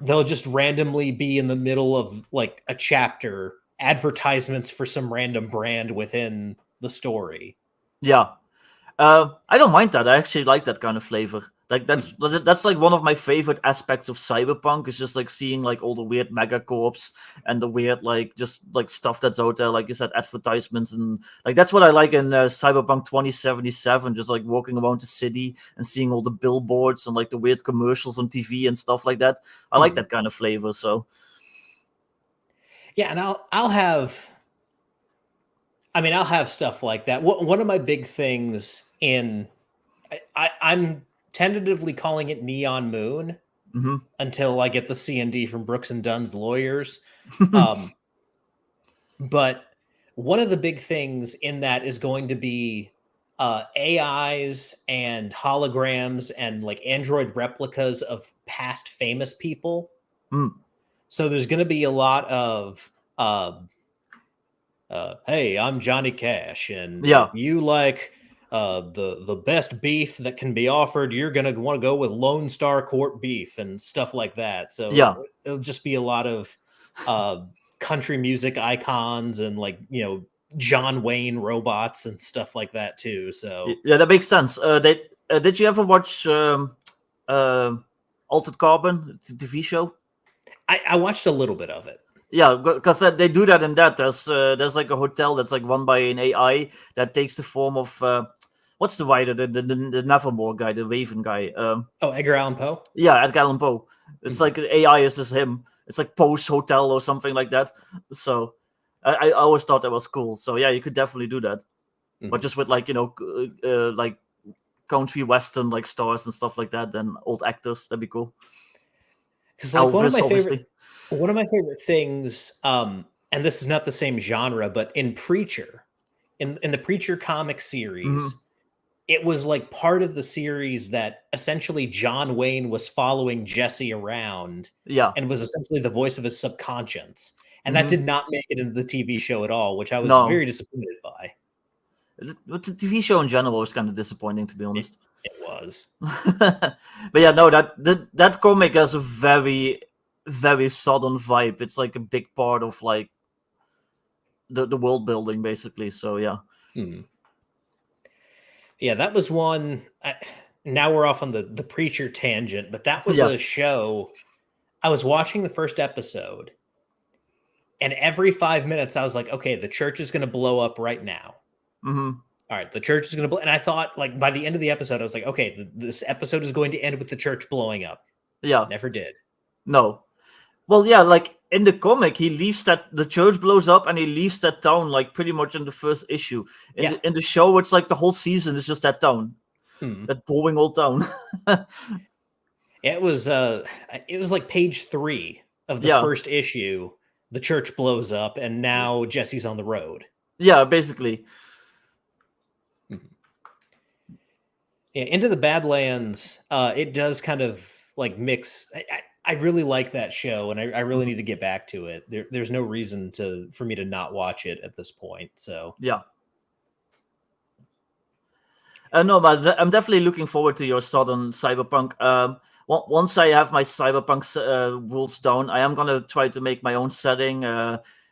they'll just randomly be in the middle of like a chapter, advertisements for some random brand within the story. Yeah. I don't mind that. I actually like that kind of flavor. Like that's like one of my favorite aspects of Cyberpunk is just like seeing like all the weird megacorps and the weird like just like stuff that's out there, like you said, advertisements, and like that's what I like in Cyberpunk 2077, just like walking around the city and seeing all the billboards and like the weird commercials on TV and stuff like that. I like that kind of flavor. So yeah, and I'll have. I mean, I'll have stuff like that. One of my big things in I'm tentatively calling it Neon Moon until I get the C&D from Brooks and Dunn's lawyers. But one of the big things in that is going to be AIs and holograms and like android replicas of past famous people. So there's going to be a lot of hey, I'm Johnny Cash, and if you like the best beef that can be offered, you're gonna want to go with Lone Star Court beef and stuff like that. So it'll just be a lot of country music icons and like John Wayne robots and stuff like that too. So yeah, that makes sense. Did you ever watch Altered Carbon, the TV show? I watched a little bit of it. Yeah, because they do that in that. There's like a hotel that's like run by an AI that takes the form of what's the writer, the Nevermore guy, the Raven guy. Edgar Allan Poe. Yeah, Edgar Allan Poe. It's like an AI is just him. It's like Poe's Hotel or something like that. So I always thought that was cool. So yeah, you could definitely do that, but just with like like country western like stars and stuff like that, and old actors. That'd be cool. Because like one of my favorite things, and this is not the same genre, but in Preacher, in the Preacher comic series, it was like part of the series that essentially John Wayne was following Jesse around, and was essentially the voice of his subconscious, and that did not make it into the TV show at all, which I was very disappointed by. But the TV show in general was kind of disappointing, to be honest. It was. But yeah, no, that comic has a very, very southern vibe. It's like a big part of like the world building, basically. So yeah. Yeah, that was one. Now we're off on the Preacher tangent, but that was a show. I was watching the first episode, and every 5 minutes I was like, okay, the church is going to blow up right now. All right, the church is going to blow. And I thought, like, by the end of the episode, I was like, okay, this episode is going to end with the church blowing up. Yeah. Never did. No. Well, yeah, like in the comic, he leaves the church blows up and he leaves that town like pretty much in the first issue. In the show, it's like the whole season is just that town, that boring old town. It was like page 3 of the first issue. The church blows up, and now Jesse's on the road. Yeah, basically. Yeah, Into the Badlands, it does kind of like mix. I really like that show, and I really need to get back to it. There's no reason for me to not watch it at this point. So yeah. No, but I'm definitely looking forward to your Southern Cyberpunk. Once I have my Cyberpunk rules down, I am gonna try to make my own setting,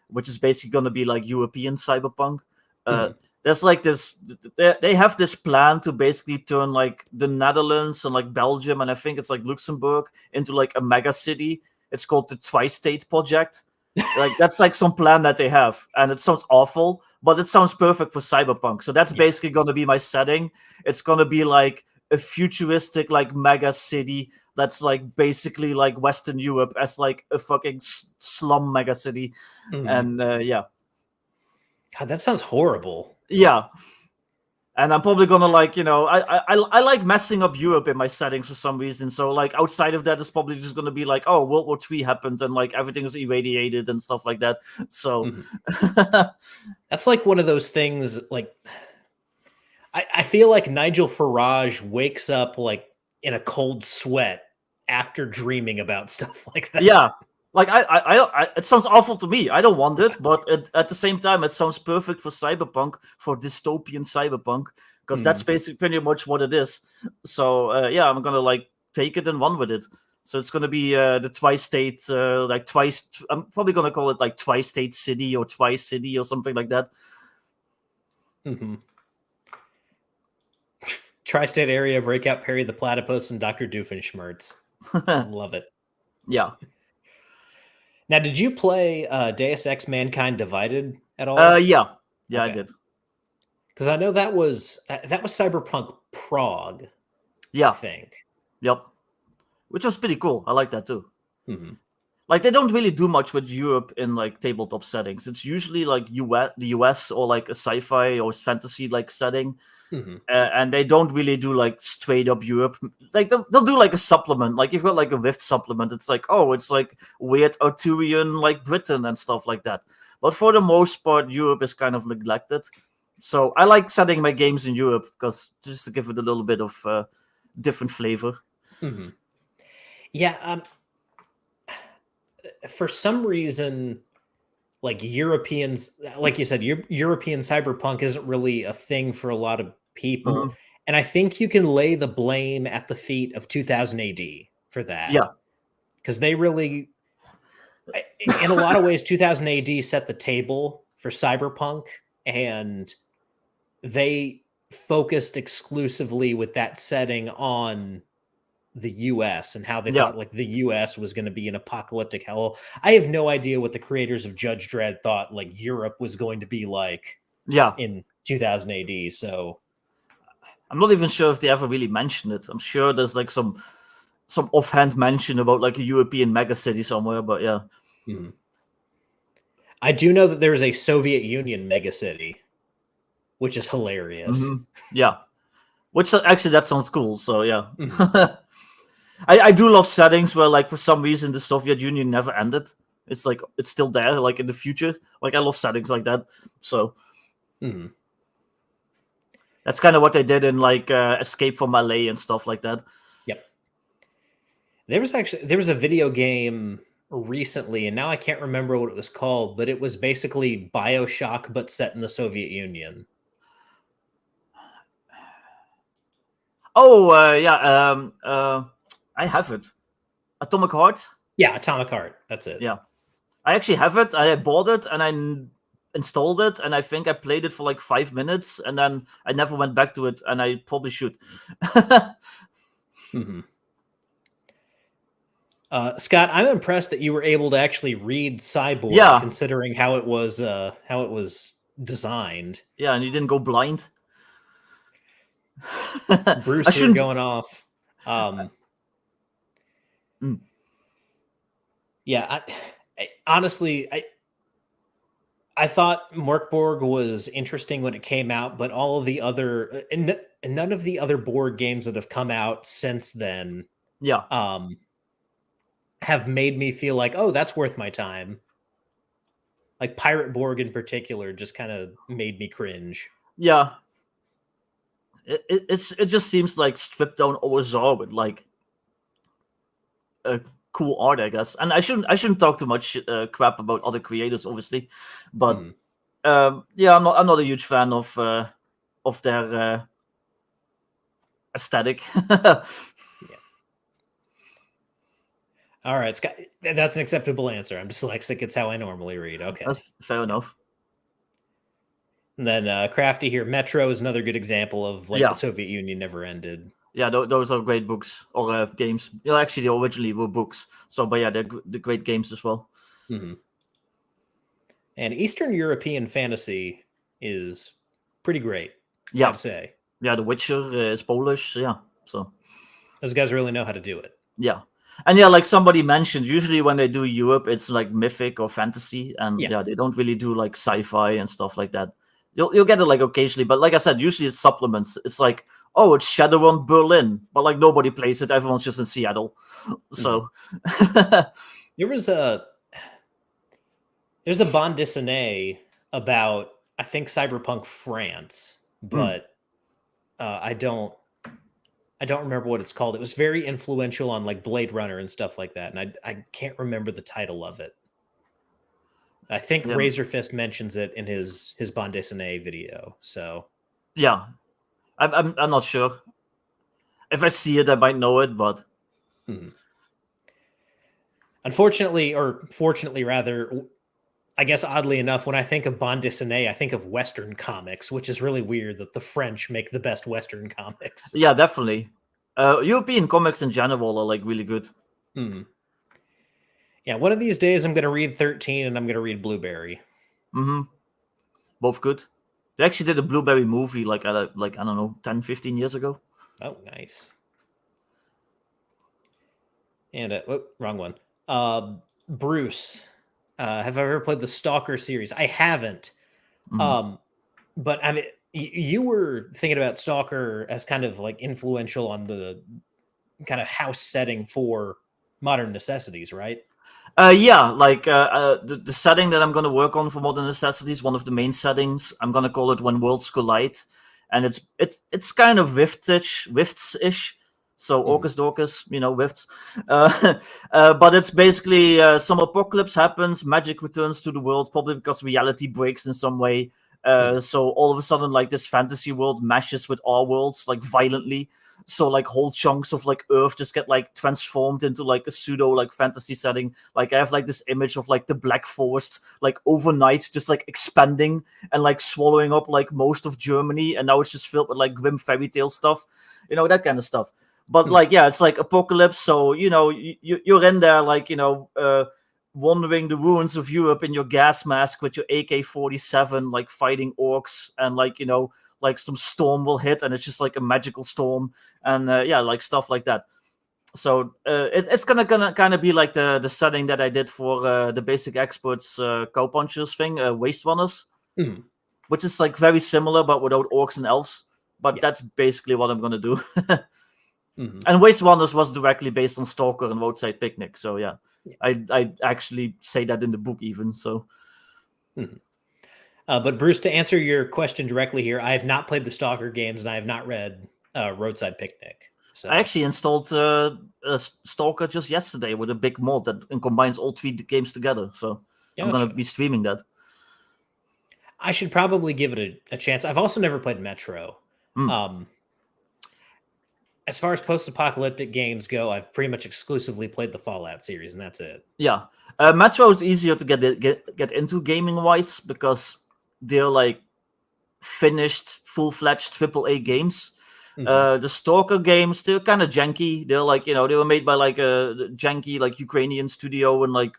which is basically gonna be like European Cyberpunk. There's like this, they have this plan to basically turn like the Netherlands and like Belgium and I think it's like Luxembourg into like a mega city. It's called the Tri-State Project. Like that's like some plan that they have, and it sounds awful, but it sounds perfect for Cyberpunk. So that's basically going to be my setting. It's going to be like a futuristic like mega city that's like basically like Western Europe as like a fucking slum mega city. And yeah. God, that sounds horrible. Yeah. And I'm probably gonna like, I like messing up Europe in my settings for some reason. So like outside of that, it's probably just gonna be like, oh, World War III happened and like everything is irradiated and stuff like that. So that's like one of those things. Like I feel like Nigel Farage wakes up like in a cold sweat after dreaming about stuff like that. Yeah. Like I it sounds awful to me. I don't want it, but at the same time, it sounds perfect for cyberpunk, for dystopian cyberpunk, because that's basically pretty much what it is. So yeah, I'm gonna like take it and run with it. So it's gonna be the tri-state, I'm probably gonna call it like tri-state city or tri-city or something like that. Tri-state area, Breakout Perry the Platypus, and Dr. Doofenshmirtz. Love it. Yeah. Now, did you play Deus Ex: Mankind Divided at all? Yeah, I Okay. did. Because I know that was Cyberpunk Prague. I Yeah, think. yep. Which was pretty cool. I like that too. Mhm. Like they don't really do much with Europe in like tabletop settings. It's usually like the US or like a sci-fi or fantasy like setting, Mhm. and they don't really do like straight up Europe. Like they'll do like a supplement. Like you've got like a Rift supplement. It's like, oh, it's like weird Arthurian like Britain and stuff like that. But for the most part, Europe is kind of neglected. So I like setting my games in Europe because just to give it a little bit of different flavor. Mhm. Yeah. For some reason, like Europeans, like you said, European cyberpunk isn't really a thing for a lot of people. Mhm. And I think you can lay the blame at the feet of 2000 AD for that. Yeah, Because they really, in a lot of ways, 2000 AD set the table for cyberpunk. And they focused exclusively with that setting on the US and how they yeah, thought like the US was going to be an apocalyptic hell. I have no idea what the creators of Judge Dredd thought like Europe was going to be like yeah. in 2000 AD. So I'm not even sure if they ever really mentioned it. I'm sure there's like some offhand mention about like a European megacity somewhere, but yeah. I do know that there's a Soviet Union megacity, which is hilarious. Yeah. Which actually that sounds cool. So yeah. Mhm. I do love settings where like for some reason the Soviet Union never ended. It's like it's still there, like in the future. Like I love settings like that. So Mhm. that's kind of what they did in like Escape from LA and stuff like that. Yep. There was a video game recently, and now I can't remember what it was called, but it was basically BioShock but set in the Soviet Union. Oh yeah, I have it. Atomic Heart. Yeah, Atomic Heart. That's it. Yeah, I actually have it. I bought it and installed it, and I think I played it for like 5 minutes, and then I never went back to it, and I probably should. Mm-hmm. Scott, I'm impressed that you were able to actually read Cyborg, Yeah, considering how it was designed. yeah, and you didn't go blind. Bruce I here shouldn't. going off. Mm. Yeah, honestly, I thought Morkborg was interesting when it came out, but all of the other none of the other board games that have come out since then Yeah, have made me feel like, oh, that's worth my time. Like Pirate Borg in particular just kind of made me cringe. yeah. It just seems like stripped down OSR with like a cool art, I guess. And I shouldn't talk too much crap about other creators, obviously, but Mhm. yeah, I'm not a huge fan of their aesthetic. Yeah. All right, Scott, that's an acceptable answer. I'm dyslexic. It's how I normally read. Okay. That's fair enough. And then Crafty here, Metro is another good example of like the Yeah, Soviet Union never ended. yeah, those are great books or games. Yeah, actually, they originally were books. So, but yeah, they're great games as well. Mm-hmm. And Eastern European fantasy is pretty great, Yeah, I'd say. yeah. The Witcher is Polish. Yeah, so Those guys really know how to do it. yeah. And yeah, like somebody mentioned, usually when they do Europe, it's like mythic or fantasy, and Yeah. yeah, they don't really do like sci-fi and stuff like that. You'll get it like occasionally, but like I said, usually it's supplements. It's like, oh, it's Shadowrun Berlin, but like nobody plays it. Everyone's just in Seattle. So There was a there's a bande dessinée about I think cyberpunk France, mm, but I don't remember what it's called. It was very influential on like Blade Runner and stuff like that, and I can't remember the title of it. I think yeah, Razor Fist mentions it in his bande dessinée video. So yeah. I'm not sure. If I see it, I might know it, but unfortunately, or fortunately rather, I guess oddly enough, when I think of bande dessinée, I think of Western comics, which is really weird that the French make the best Western comics. Yeah, definitely. European comics in general are like really good. Hmm. Yeah, one of these days I'm going to read 13 and I'm going to read Blueberry. Both good. They actually did a Blueberry movie like I don't know 10, 15 years ago. Oh, nice. And wrong one. Bruce, have I ever played the Stalker series? I haven't. Mhm. But I mean, you were thinking about Stalker as kind of like influential on the kind of house setting for Modern Necessities, right? Yeah, like the setting that I'm gonna work on for Modern Necessities, one of the main settings, I'm gonna call it When Worlds Collide, and it's kind of rifts ish. So Mhm. Orcus Dorcas, rifts. But it's basically some apocalypse happens, magic returns to the world, probably because reality breaks in some way. Mhm. So all of a sudden, like this fantasy world meshes with our worlds like violently. So like whole chunks of like Earth just get like transformed into like a pseudo like fantasy setting. Like I have like this image of like the Black Forest like overnight just like expanding and like swallowing up like most of Germany, and now it's just filled with like grim fairy tale stuff, that kind of stuff. But Hmm. like yeah, it's like apocalypse, so you're in there like wandering the ruins of Europe in your gas mask with your AK-47, like fighting orcs, and like like some storm will hit, and it's just like a magical storm, and yeah, like stuff like that. So it's gonna kind of be like the setting that I did for the basic experts cowpunchers thing, waste runners, Mhm. which is like very similar but without orcs and elves. But Yeah. that's basically what I'm gonna do. Mhm. And Waste Runners was directly based on Stalker and Roadside Picnic. So yeah, Yeah. I actually say that in the book even. So Mhm. But Bruce, to answer your question directly here, I have not played the Stalker games and I have not read Roadside Picnic. I So actually installed Stalker just yesterday with a big mod that combines all three games together. So I'm gonna gotcha. be streaming that. I should probably give it a chance. I've also never played Metro. Mm, Um, as far as post-apocalyptic games go, I've pretty much exclusively played the Fallout series, and that's it. yeah, Metro is easier to get into gaming wise because they're like finished full-fledged AAA games. Hmm. The Stalker games, they're kind of janky. They're like they were made by like a janky like Ukrainian studio in like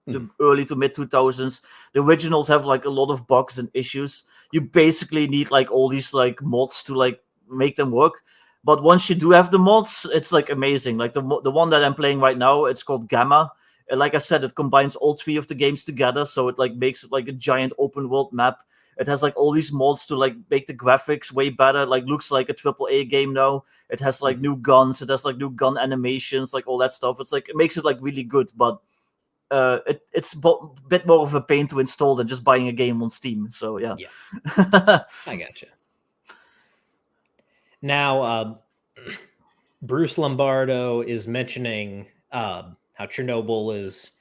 the Hmm. early to mid 2000s. The originals have like a lot of bugs and issues. You basically need like all these like mods to like make them work. But once you do have the mods, it's like amazing. Like the one that I'm playing right now, it's called Gamma. And like I said, it combines all three of the games together, so it like makes it like a giant open world map. It has like all these mods to like make the graphics way better. Like looks like a AAA game now. It has like Hmm. new guns. It has like new gun animations, like all that stuff. It's like it makes it like really good, but it's a bit more of a pain to install than just buying a game on Steam. So yeah. Yeah, I gotcha. Now, Bruce Lombardo is mentioning how Chernobyl is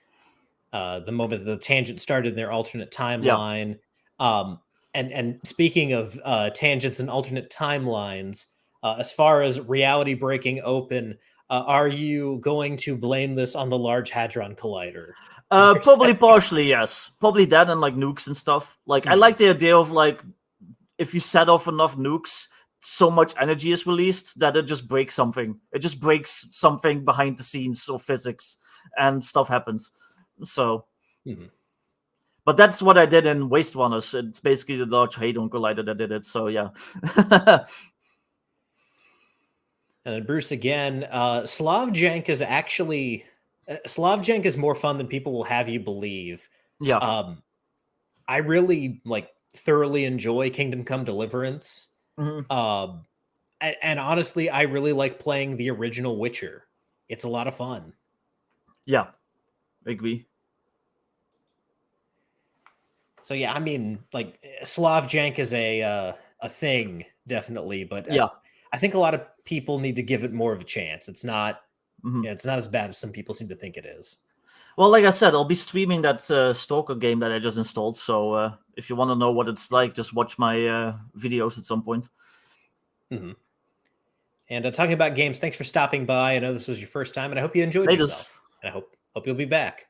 the moment that the tangent started in their alternate Yeah. timeline. Um, and speaking of tangents and alternate timelines, as far as reality breaking open, are you going to blame this on the Large Hadron Collider in your Probably setting? partially, yes. Probably that and like nukes and stuff. Like I Mhm. like the idea of like if you set off enough nukes, so much energy is released that it just breaks something. It just breaks something behind the scenes of physics, and stuff happens. So, Mhm. but that's what I did in Waste Runners. It's basically the Large Hadron Collider that did it. So yeah. And then Bruce again. Slavjank is actually Slavjank is more fun than people will have you believe. Yeah. Um, I really like thoroughly enjoy Kingdom Come Deliverance. Mhm. Um, and honestly, I really like playing the original Witcher. It's a lot of fun. Yeah. I agree. So yeah, I mean, like Slavjank is a thing definitely, but Yeah. I think a lot of people need to give it more of a chance. Mhm. It's not as bad as some people seem to think it is. Well, like I said, I'll be streaming that Stalker game that I just installed. So if you want to know what it's like, just watch my videos at some point. Mhm. And talking about games, thanks for stopping by. I know this was your first time, and I hope you enjoyed Latest. yourself. And I hope you'll be back.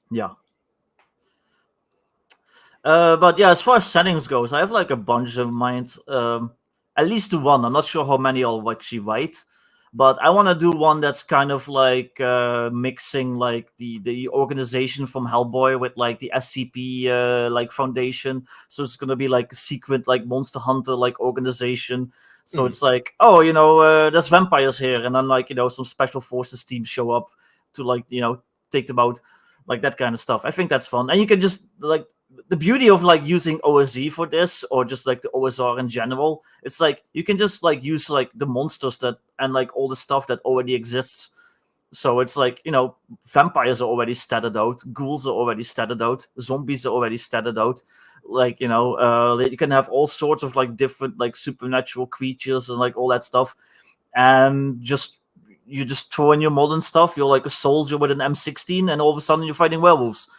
Yeah. But yeah, as far as settings goes, I have like a bunch in mind. At least one. I'm not sure how many I'll actually write, but I want to do one that's kind of like mixing like the organization from Hellboy with like the SCP like foundation. So it's gonna be like a secret like Monster Hunter like organization. So Mm. it's like, oh, there's vampires here, and then like some special forces teams show up to like take them out, like that kind of stuff. I think that's fun, and you can just like the beauty of like using OSE for this, or just like the OSR in general, it's like you can just like use like the monsters that and like all the stuff that already exists. So it's like vampires are already statted out, ghouls are already statted out, zombies are already statted out. Like you can have all sorts of like different like supernatural creatures and like all that stuff, and you just throw in your modern stuff. You're like a soldier with an M16, and all of a sudden you're fighting werewolves,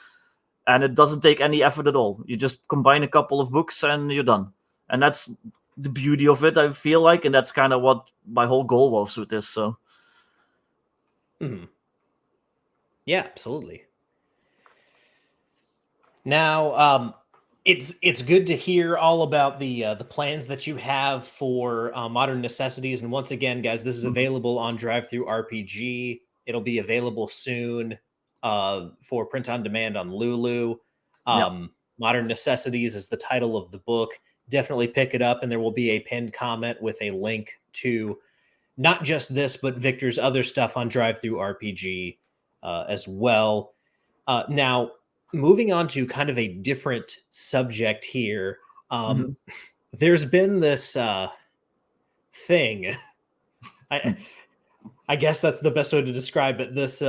and it doesn't take any effort at all. You just combine a couple of books and you're done. And that's the beauty of it, I feel like, and that's kind of what my whole goal was with this. So, Yeah, absolutely. Now, it's good to hear all about the plans that you have for Modern Necessities. And once again, guys, this is available on Drive-Thru RPG. It'll be available soon for print on demand on Lulu. yeah. Modern Necessities is the title of the book. Definitely pick it up, and there will be a pinned comment with a link to not just this, but Victor's other stuff on Drive-Thru RPG as well. Now, moving on to kind of a different subject here, there's been this thing. I guess that's the best way to describe it. This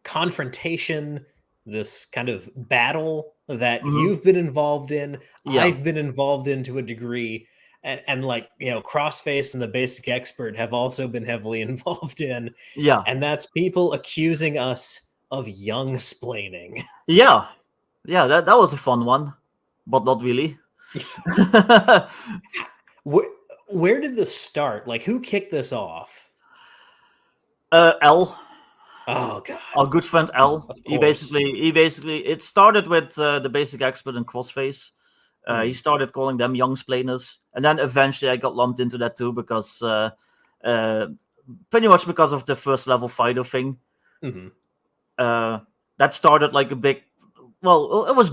confrontation, this kind of battle that you've been involved in, Yeah. I've been involved in to a degree, and like Crossface and the Basic Expert have also been heavily involved in, Yeah. and that's people accusing us of young splaining. Yeah. Yeah. That was a fun one, but not really. Where did this start? Like, who kicked this off? L. Oh God! Our good friend L. Of He course. basically it started with the Basic Expert and Crossface. He started calling them young splainers, and then eventually I got lumped into that too because pretty much because of the first level fighter thing. That started like a big. Well, it was.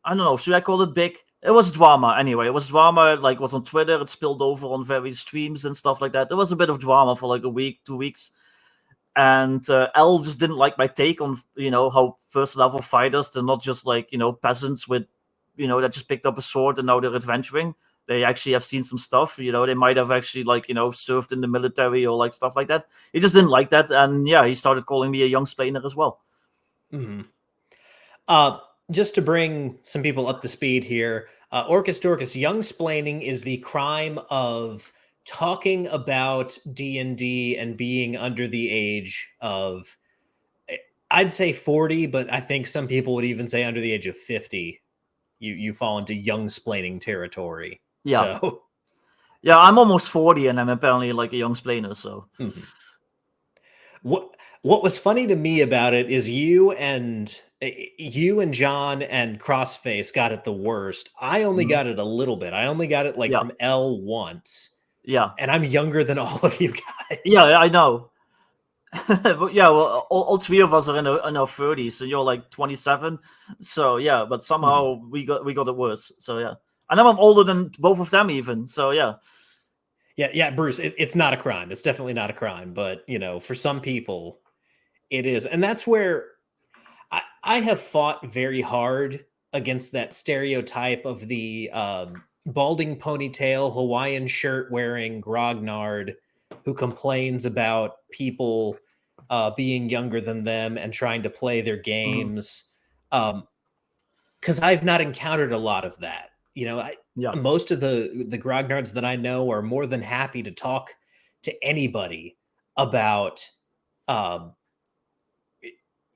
I don't know. Should I call it big? It was drama anyway. It was drama. Like, it was on Twitter. It spilled over on various streams and stuff like that. There was a bit of drama for like a week, 2 weeks. And L just didn't like my take on how first level fighters, they're not just like peasants with that just picked up a sword and now they're adventuring. They actually have seen some stuff. They might have actually like served in the military or like stuff like that. He just didn't like that, and yeah, he started calling me a young splainer as well. Just to bring some people up to speed here, Orcus Dorcas, young splaining is the crime of talking about D&D and being under the age of, I'd say 40, but I think some people would even say under the age of 50. You fall into young splaining territory. Yeah. So yeah, I'm almost 40 and I'm apparently like a young splainer. So what was funny to me about it is you and John and Crossface got it the worst. I only got it a little bit. I only got it like from L once. Yeah. And I'm younger than all of you guys. Yeah, I know. But yeah, well, all three of us are in our 30s, so you're like 27. So yeah, but somehow we got it worse. So yeah, and I'm older than both of them even. So yeah. Yeah, Bruce, it's not a crime. It's definitely not a crime, but for some people, it is, and that's where I have fought very hard against that stereotype of the balding ponytail, Hawaiian shirt wearing grognard who complains about people being younger than them and trying to play their games. Because I've not encountered a lot of that. Most of the grognards that I know are more than happy to talk to anybody about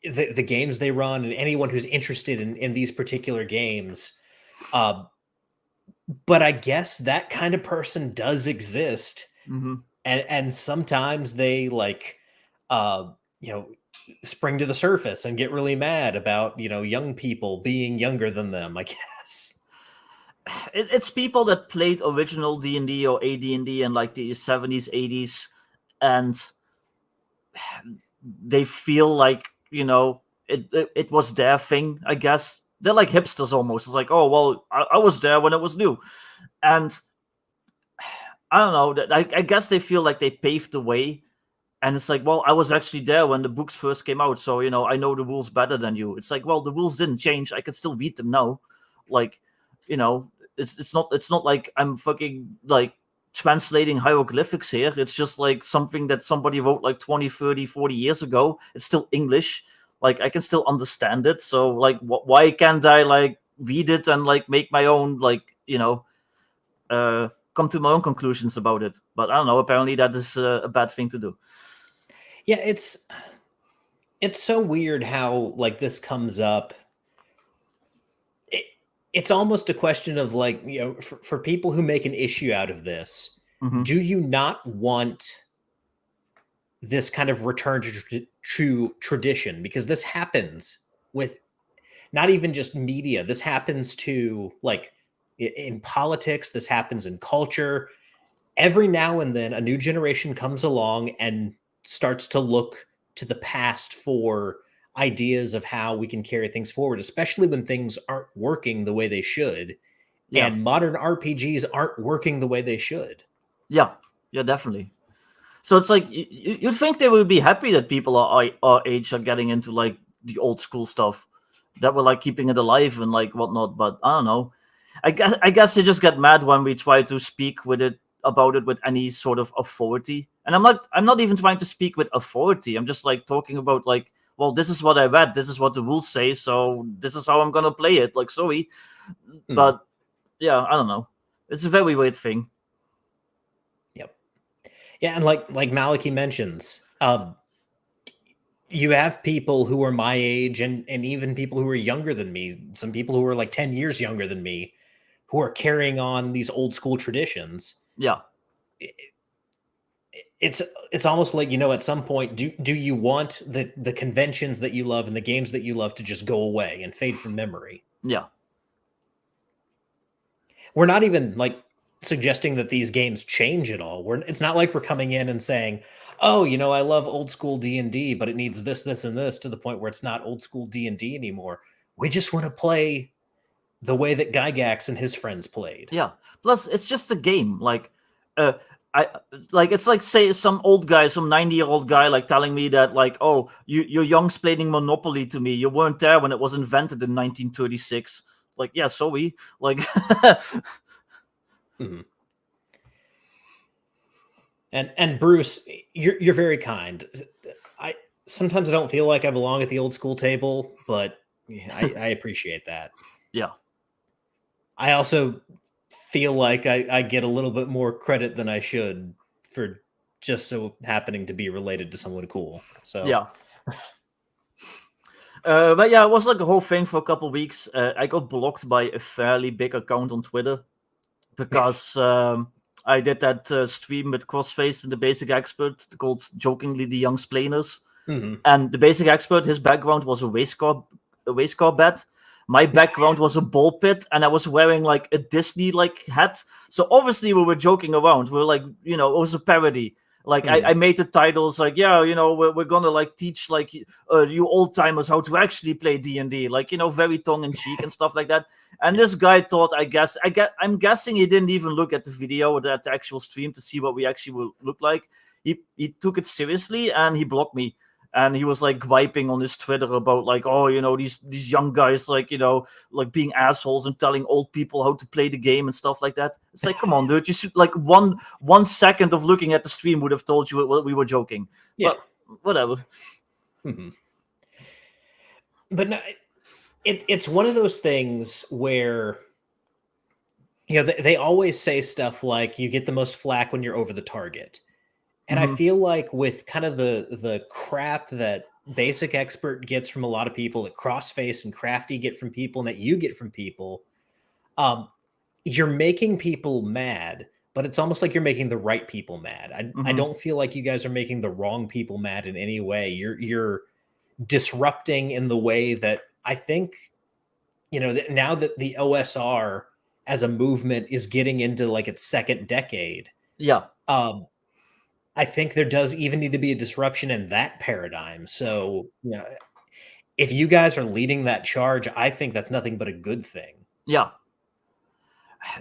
the games they run and anyone who's interested in these particular games. But I guess that kind of person does exist. And sometimes they like, spring to the surface and get really mad about, young people being younger than them, I guess. It's people that played original D&D or AD&D in like the 70s, 80s, and they feel like, it was their thing, I guess. They're like hipsters almost. It's like, oh, well, I was there when it was new. And I don't know. I guess they feel like they paved the way. And it's like, well, I was actually there when the books first came out. So, I know the rules better than you. It's like, well, the rules didn't change. I can still read them now. Like, it's not like I'm fucking like translating hieroglyphics here. It's just like something that somebody wrote like 20, 30, 40 years ago. It's still English. Like, I can still understand it. So, like, why can't I like read it and like make my own, like, come to my own conclusions about it? But I don't know. Apparently that is a bad thing to do. Yeah, it's so weird how like this comes up. It's almost a question of like, for people who make an issue out of this, do you not want this kind of return to tradition? Because this happens with not even just media. This happens to like in politics. This happens in culture. Every now and then a new generation comes along and starts to look to the past for ideas of how we can carry things forward, especially when things aren't working the way they should. Yeah. And modern RPGs aren't working the way they should. Yeah, definitely. So it's like you think they would be happy that people our age are getting into like the old school stuff, that we're like keeping it alive and like whatnot. But I don't know. I guess they just get mad when we try to speak about it with any sort of authority. And I'm not even trying to speak with authority. I'm just like talking about like, well, this is what I read, this is what the rules say, so this is how I'm gonna play it. Like, sorry. But yeah, I don't know. It's a very weird thing. Yep. Yeah, and like Maliki mentions, you have people who are my age and even people who are younger than me, some people who are like 10 years younger than me, who are carrying on these old school traditions. Yeah. It's almost like, at some point, do you want the conventions that you love and the games that you love to just go away and fade from memory? Yeah. We're not even like suggesting that these games change at all. It's not like we're coming in and saying, oh, I love old school D&D, but it needs this, this, and this, to the point where it's not old school D&D anymore. We just want to play the way that Gygax and his friends played. Yeah. Plus, it's just a game. Like, it's like, say, some old guy, some 90-year-old guy, like telling me that, like, oh, you're young explaining Monopoly to me. You weren't there when it was invented in 1936. Like, yeah, sorry. Like, And Bruce, you're very kind. Sometimes I don't feel like I belong at the old school table, but I appreciate that. Yeah. I also feel like I get a little bit more credit than I should for just so happening to be related to someone cool. So yeah. But yeah, it was like a whole thing for a couple of weeks. I got blocked by a fairly big account on Twitter because I did that stream with Crossface and the Basic Expert called jokingly The Young Splainers. And the Basic Expert, his background was a race car bet. My background was a ball pit, and I was wearing like a Disney like hat. So obviously we were joking around. We were like, it was a parody. Like I made the titles like, yeah, we're gonna like teach like you old timers how to actually play D&D, like, very tongue in cheek and stuff like that. And this guy thought, I'm guessing he didn't even look at the video or at the actual stream to see what we actually will look like. He took it seriously and he blocked me. And he was like griping on his Twitter about like, oh, these young guys like, like being assholes and telling old people how to play the game and stuff like that. It's like, come on, dude, you should like one second of looking at the stream would have told you we were joking. Yeah, but whatever. But no, it's one of those things where they always say stuff like you get the most flack when you're over the target. And I feel like with kind of the crap that Basic Expert gets from a lot of people, that Crossface and Crafty get from people, and that you get from people, you're making people mad, but it's almost like you're making the right people mad. I don't feel like you guys are making the wrong people mad in any way. You're disrupting in the way that I think, now that the OSR as a movement is getting into like its second decade, Yeah. I think there does even need to be a disruption in that paradigm. So, if you guys are leading that charge, I think that's nothing but a good thing. Yeah.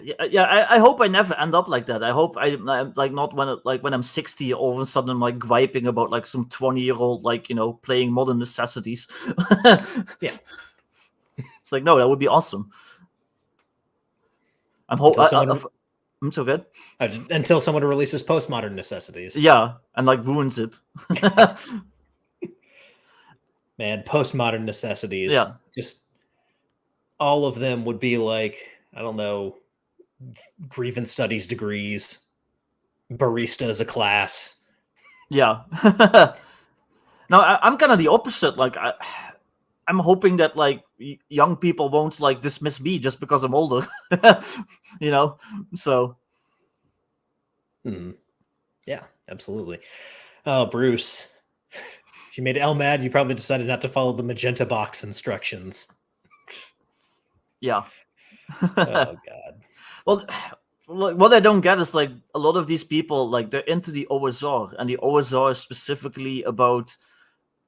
Yeah, I hope I never end up like that. I hope I'm like not when I'm 60, all of a sudden I'm like griping about like some 20-year-old like playing Modern Necessities. Yeah. It's like, no, that would be awesome. I'm so good. Until someone releases Postmodern Necessities. Yeah, and like ruins it. Man, Postmodern Necessities. Yeah. Just all of them would be like, I don't know, grievance studies degrees, barista as a class. Yeah. No, I'm kind of the opposite. Like I'm hoping that like young people won't like dismiss me just because I'm older. So. Yeah, absolutely. Oh, Bruce. If you made Elle mad, you probably decided not to follow the magenta box instructions. Yeah. Oh, God. Well, what I don't get is like a lot of these people, like they're into the OSR, and the OSR is specifically about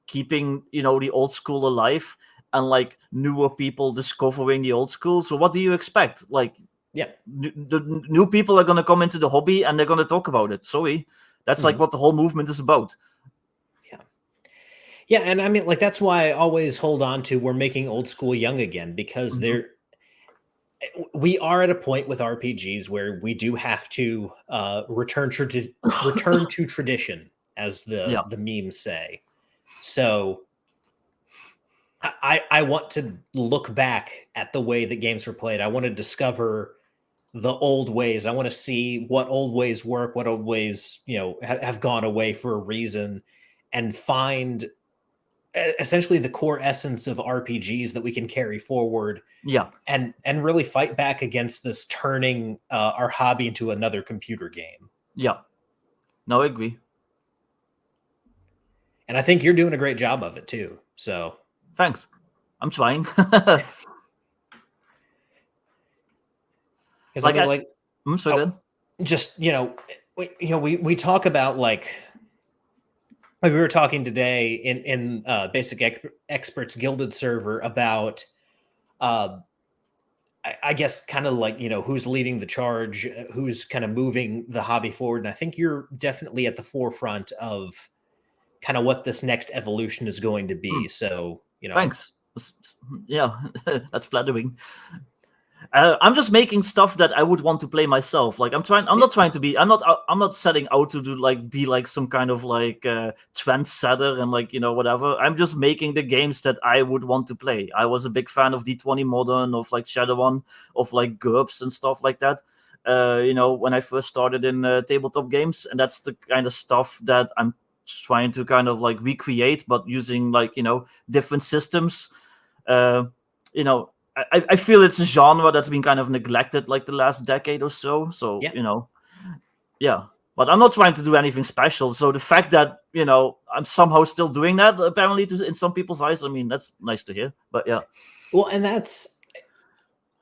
keeping, the old school alive and like newer people discovering the old school. So what do you expect? Like, yeah, the new people are going to come into the hobby and they're going to talk about it. Sorry. That's like what the whole movement is about. Yeah, and I mean, like, that's why I always hold on to we're making old school young again, because we are at a point with RPGs where we do have to return to tradition, as the memes say. So I want to look back at the way that games were played. I want to discover the old ways. I want to see what old ways work, what old ways, have gone away for a reason, and find essentially the core essence of RPGs that we can carry forward. Yeah. And really fight back against this turning our hobby into another computer game. Yeah. No, I agree. And I think you're doing a great job of it too. So thanks. I'm trying. So good. Just, we talk about like we were talking today in Basic Experts Gilded server about I guess kind of like, who's leading the charge, who's kind of moving the hobby forward. And I think you're definitely at the forefront of kind of what this next evolution is going to be. So, thanks. Yeah, that's flattering. I'm just making stuff that I would want to play myself. Like I'm not setting out to be like some kind of like trendsetter and like whatever. I'm just making the games that I would want to play. I was a big fan of D20 Modern, of like Shadowrun, of like GURPS and stuff like that. When I first started in tabletop games, and that's the kind of stuff that I'm trying to kind of like recreate, but using like different systems. I feel it's a genre that's been kind of neglected like the last decade or so. So, yeah. But I'm not trying to do anything special. So the fact that, I'm somehow still doing that, apparently, in some people's eyes, I mean, that's nice to hear. But yeah. Well, and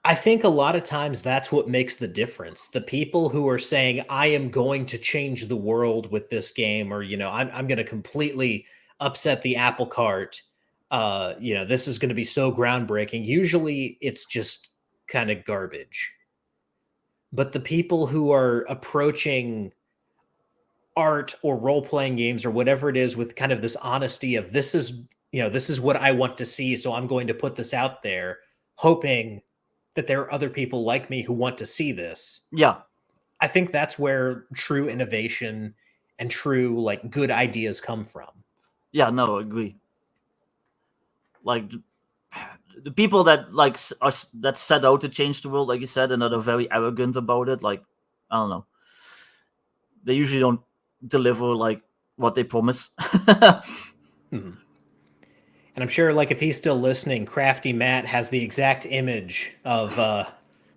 I think a lot of times that's what makes the difference. The people who are saying, I am going to change the world with this game, or, I'm going to completely upset the apple cart. This is going to be so groundbreaking. Usually it's just kind of garbage. But the people who are approaching art or role-playing games or whatever it is with kind of this honesty of this is what I want to see, so I'm going to put this out there, hoping that there are other people like me who want to see this. Yeah. I think that's where true innovation and true like good ideas come from. Yeah, no, I agree. Like the people that like that set out to change the world, like you said, and that are very arrogant about it, like I don't know, they usually don't deliver like what they promise. And I'm sure like if he's still listening, Crafty Matt has the exact image of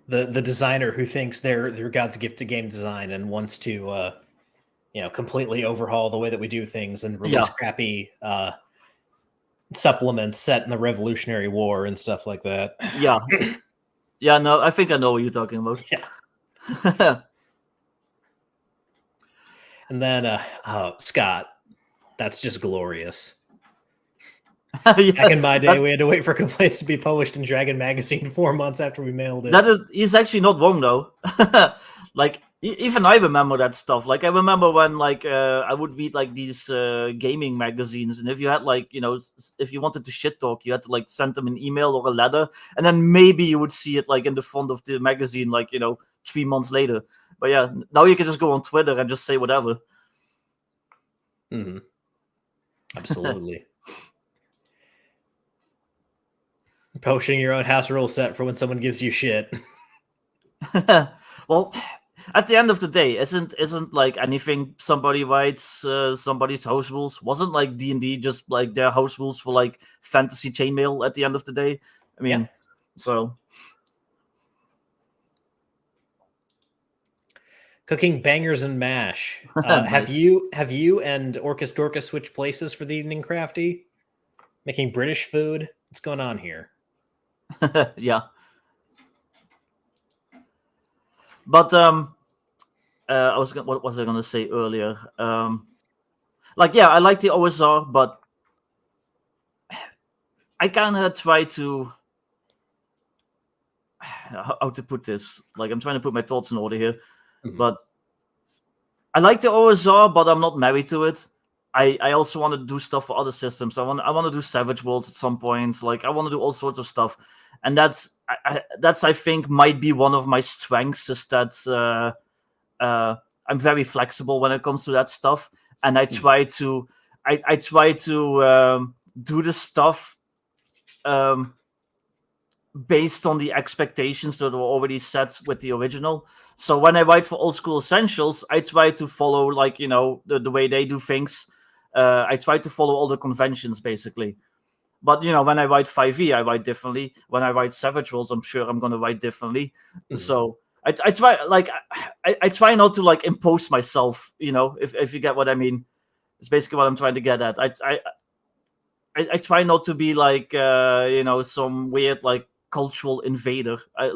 the designer who thinks they're God's gift to game design and wants to completely overhaul the way that we do things and release crappy supplements set in the Revolutionary War and stuff like that. Yeah. Yeah, no, I think I know what you're talking about. Yeah. And then Scott, that's just glorious. Yeah, Back in my day, we had to wait for complaints to be published in Dragon Magazine 4 months after we mailed it. he's actually not wrong though. Like even I remember that stuff. Like I remember when like I would read like these gaming magazines, and if you had like if you wanted to shit talk, you had to like send them an email or a letter, and then maybe you would see it like in the front of the magazine like 3 months later. But yeah, now you can just go on Twitter and just say whatever. Mm-hmm. Absolutely. Posting your own house rule set for when someone gives you shit. Well, at the end of the day, isn't like anything somebody writes somebody's house rules? Wasn't like D&D just like their house rules for like fantasy chainmail at the end of the day? I mean, so Cooking bangers and mash. Nice. Have you and Orcus Dorcas switched places for the evening, Crafty? Making British food? What's going on here? Yeah. But what was I gonna say earlier? Like I like the OSR, but I kind of try to how to put this. Like I'm trying to put my thoughts in order here, but I like the OSR, but I'm not married to it. I also want to do stuff for other systems. I want to do Savage Worlds at some point. Like I want to do all sorts of stuff, and that's I think might be one of my strengths is that I'm very flexible when it comes to that stuff, and I try to do the stuff based on the expectations that were already set with the original. So when I write for Old School Essentials, I try to follow like the way they do things. I try to follow all the conventions basically. But when I write 5e, I write differently. When I write Savage Worlds, I'm sure I'm going to write differently. So I try like I try not to like impose myself. If you get what I mean, it's basically what I'm trying to get at. I try not to be like some weird like cultural invader. I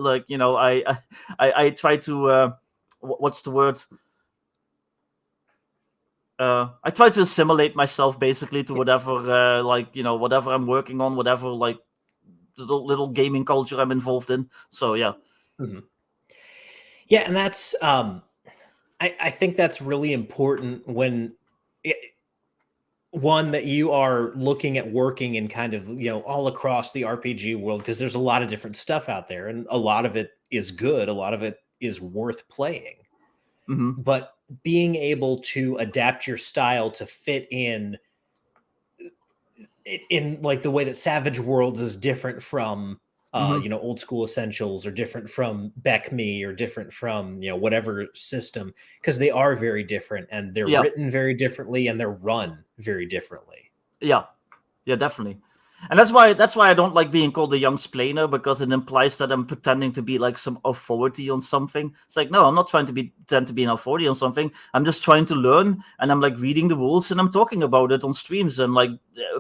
try to what's the word? I try to assimilate myself basically to whatever whatever I'm working on, whatever like little gaming culture I'm involved in. So yeah. Yeah, and that's I think that's really important when one that you are looking at working in kind of all across the RPG world, because there's a lot of different stuff out there, and a lot of it is good, a lot of it is worth playing. But being able to adapt your style to fit in like the way that Savage Worlds is different from Old School Essentials, or different from Beck Me, or different from whatever system, because they are very different, and they're written very differently, and they're run very differently. Yeah, definitely. And that's why I don't like being called a young splainer, because it implies that I'm pretending to be like some authority on something. It's like, no, I'm not trying to pretend to be an authority on something. I'm just trying to learn, and I'm like reading the rules, and I'm talking about it on streams, and like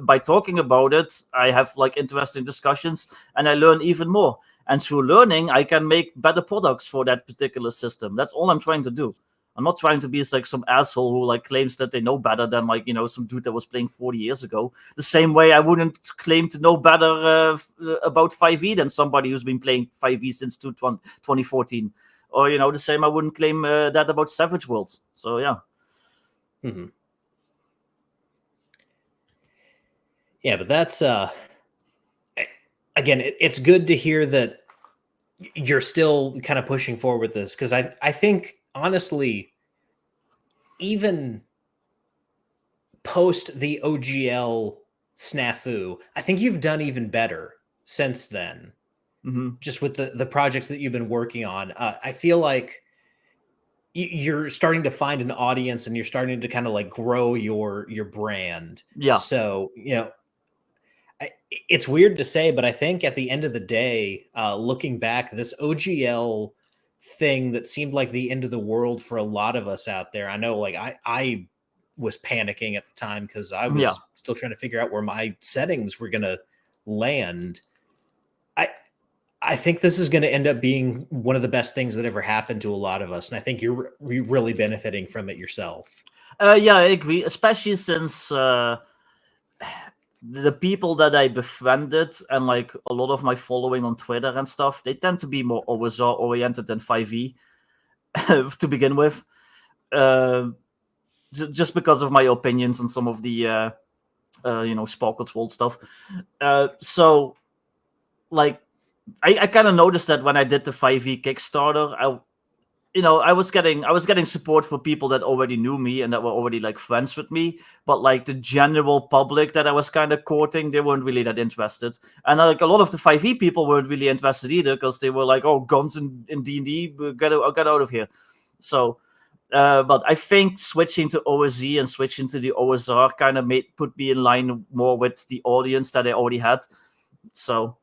by talking about it, I have like interesting discussions, and I learn even more. And through learning, I can make better products for that particular system. That's all I'm trying to do. I'm not trying to be like some asshole who like claims that they know better than like some dude that was playing 40 years ago. The same way I wouldn't claim to know better about 5e than somebody who's been playing 5e since 2014, or the same I wouldn't claim that about Savage Worlds. So yeah. Yeah, but that's again, it's good to hear that you're still kind of pushing forward with this, because I think honestly, even post the OGL snafu, I think you've done even better since then. Just with the projects that you've been working on, I feel like you're starting to find an audience, and you're starting to kind of like grow your brand. Yeah. So it's weird to say, but I think at the end of the day, looking back, this OGL thing that seemed like the end of the world for a lot of us out there. I know, like I was panicking at the time because I Yeah. was still trying to figure out where my settings were going to land. I think this is going to end up being one of the best things that ever happened to a lot of us, and I think you're really benefiting from it yourself. Yeah, I agree. Especially since the people that I befriended and like a lot of my following on Twitter and stuff, they tend to be more OSE oriented than 5e to begin with. Just because of my opinions on some of the Sparkle's World stuff. So like I kind of noticed that when I did the 5e Kickstarter, I was getting support for people that already knew me and that were already like friends with me, but like the general public that I was kind of courting, they weren't really that interested. And like a lot of the 5e people weren't really interested either because they were like, "Oh, guns in D&D, get out of here." So, but I think switching to OSE and switching to the OSR kind of put me in line more with the audience that I already had. So.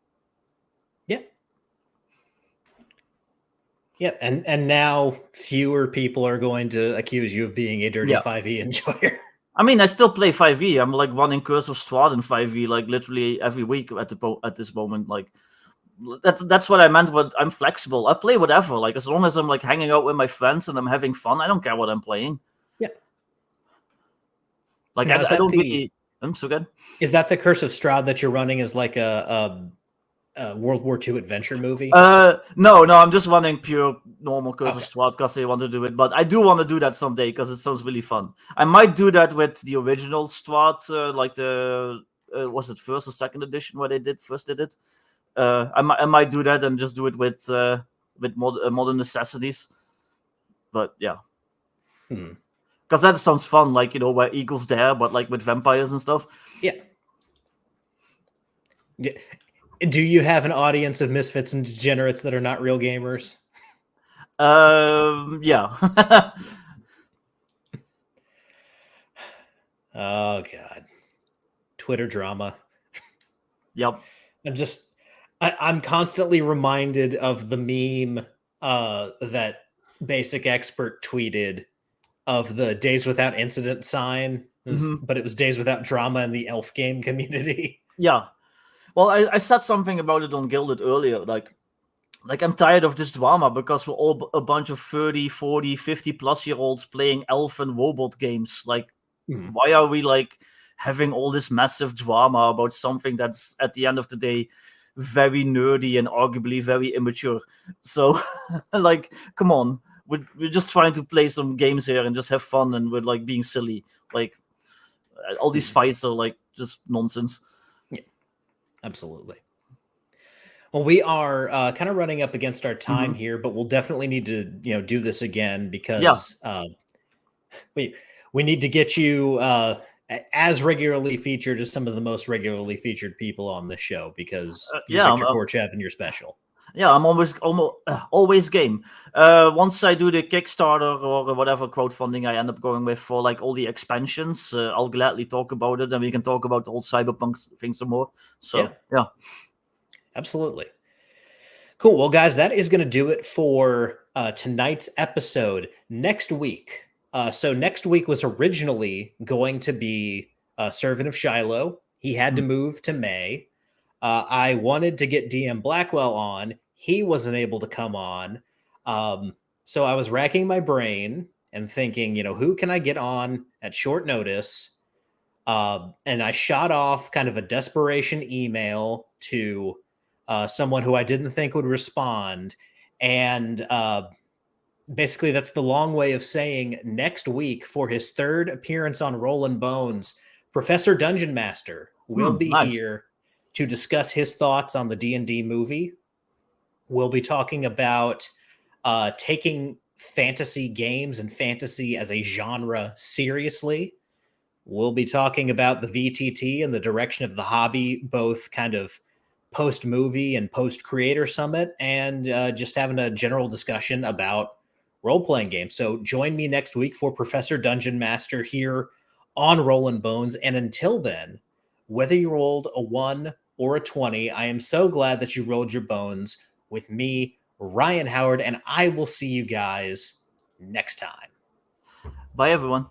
Yeah, and now fewer people are going to accuse you of being a dirty 5e enjoyer. I mean, I still play 5e. I'm like running Curse of Strahd in 5e like literally every week at this moment. Like that's what I meant. But I'm flexible. I play whatever. Like as long as I'm like hanging out with my friends and I'm having fun, I don't care what I'm playing. Yeah. Like now, I don't really. I'm so good. Is that the Curse of Strahd that you're running as like a World War II adventure movie? No, I'm just running pure normal Curse of Strahd because I want to do it. But I do want to do that someday because it sounds really fun. I might do that with the original Strahd, like the was it first or second edition where they first did it. I might do that and just do it with modern necessities. But yeah, because that sounds fun. Like where Eagle's there, but like with vampires and stuff. Yeah. Do you have an audience of misfits and degenerates that are not real gamers? Yeah. Oh God, Twitter drama. Yep. I'm constantly reminded of the meme that Basic Expert tweeted of the Days Without Incident sign, but it was Days Without Drama in the elf game community. Yeah. Well, I said something about it on Gilded earlier. Like I'm tired of this drama because we're all a bunch of 30, 40, 50 plus year olds playing elf and robot games. Like, why are we like having all this massive drama about something that's at the end of the day very nerdy and arguably very immature? So, like, come on. We're just trying to play some games here and just have fun, and we're like being silly. Like, all these fights are like just nonsense. Yeah, absolutely. Well, we are kind of running up against our time here, but we'll definitely need to do this again because we need to get you as regularly featured as some of the most regularly featured people on the show because you're Viktor Gorchev and you're special. Yeah, I'm always game. Once I do the Kickstarter or whatever crowdfunding I end up going with for like all the expansions, I'll gladly talk about it, and we can talk about the whole Cyberpunk thing some more. So yeah. Absolutely. Cool. Well, guys, that is going to do it for tonight's episode. Next week. So next week was originally going to be Servant of Shiloh. He had to move to May. I wanted to get DM Blackwell on. He wasn't able to come on. So I was racking my brain and thinking, who can I get on at short notice? And I shot off kind of a desperation email to someone who I didn't think would respond. And basically, that's the long way of saying next week for his third appearance on Rollin' Bones, Professor Dungeon Master will be here to discuss his thoughts on the D&D movie. We'll be talking about taking fantasy games and fantasy as a genre seriously. We'll be talking about the VTT and the direction of the hobby, both kind of post-movie and post-creator summit, and just having a general discussion about role-playing games. So join me next week for Professor Dungeon Master here on Rollin' Bones. And until then, whether you rolled a 1 or a 20, I am so glad that you rolled your bones with me, Ryan Howard, and I will see you guys next time. Bye, everyone.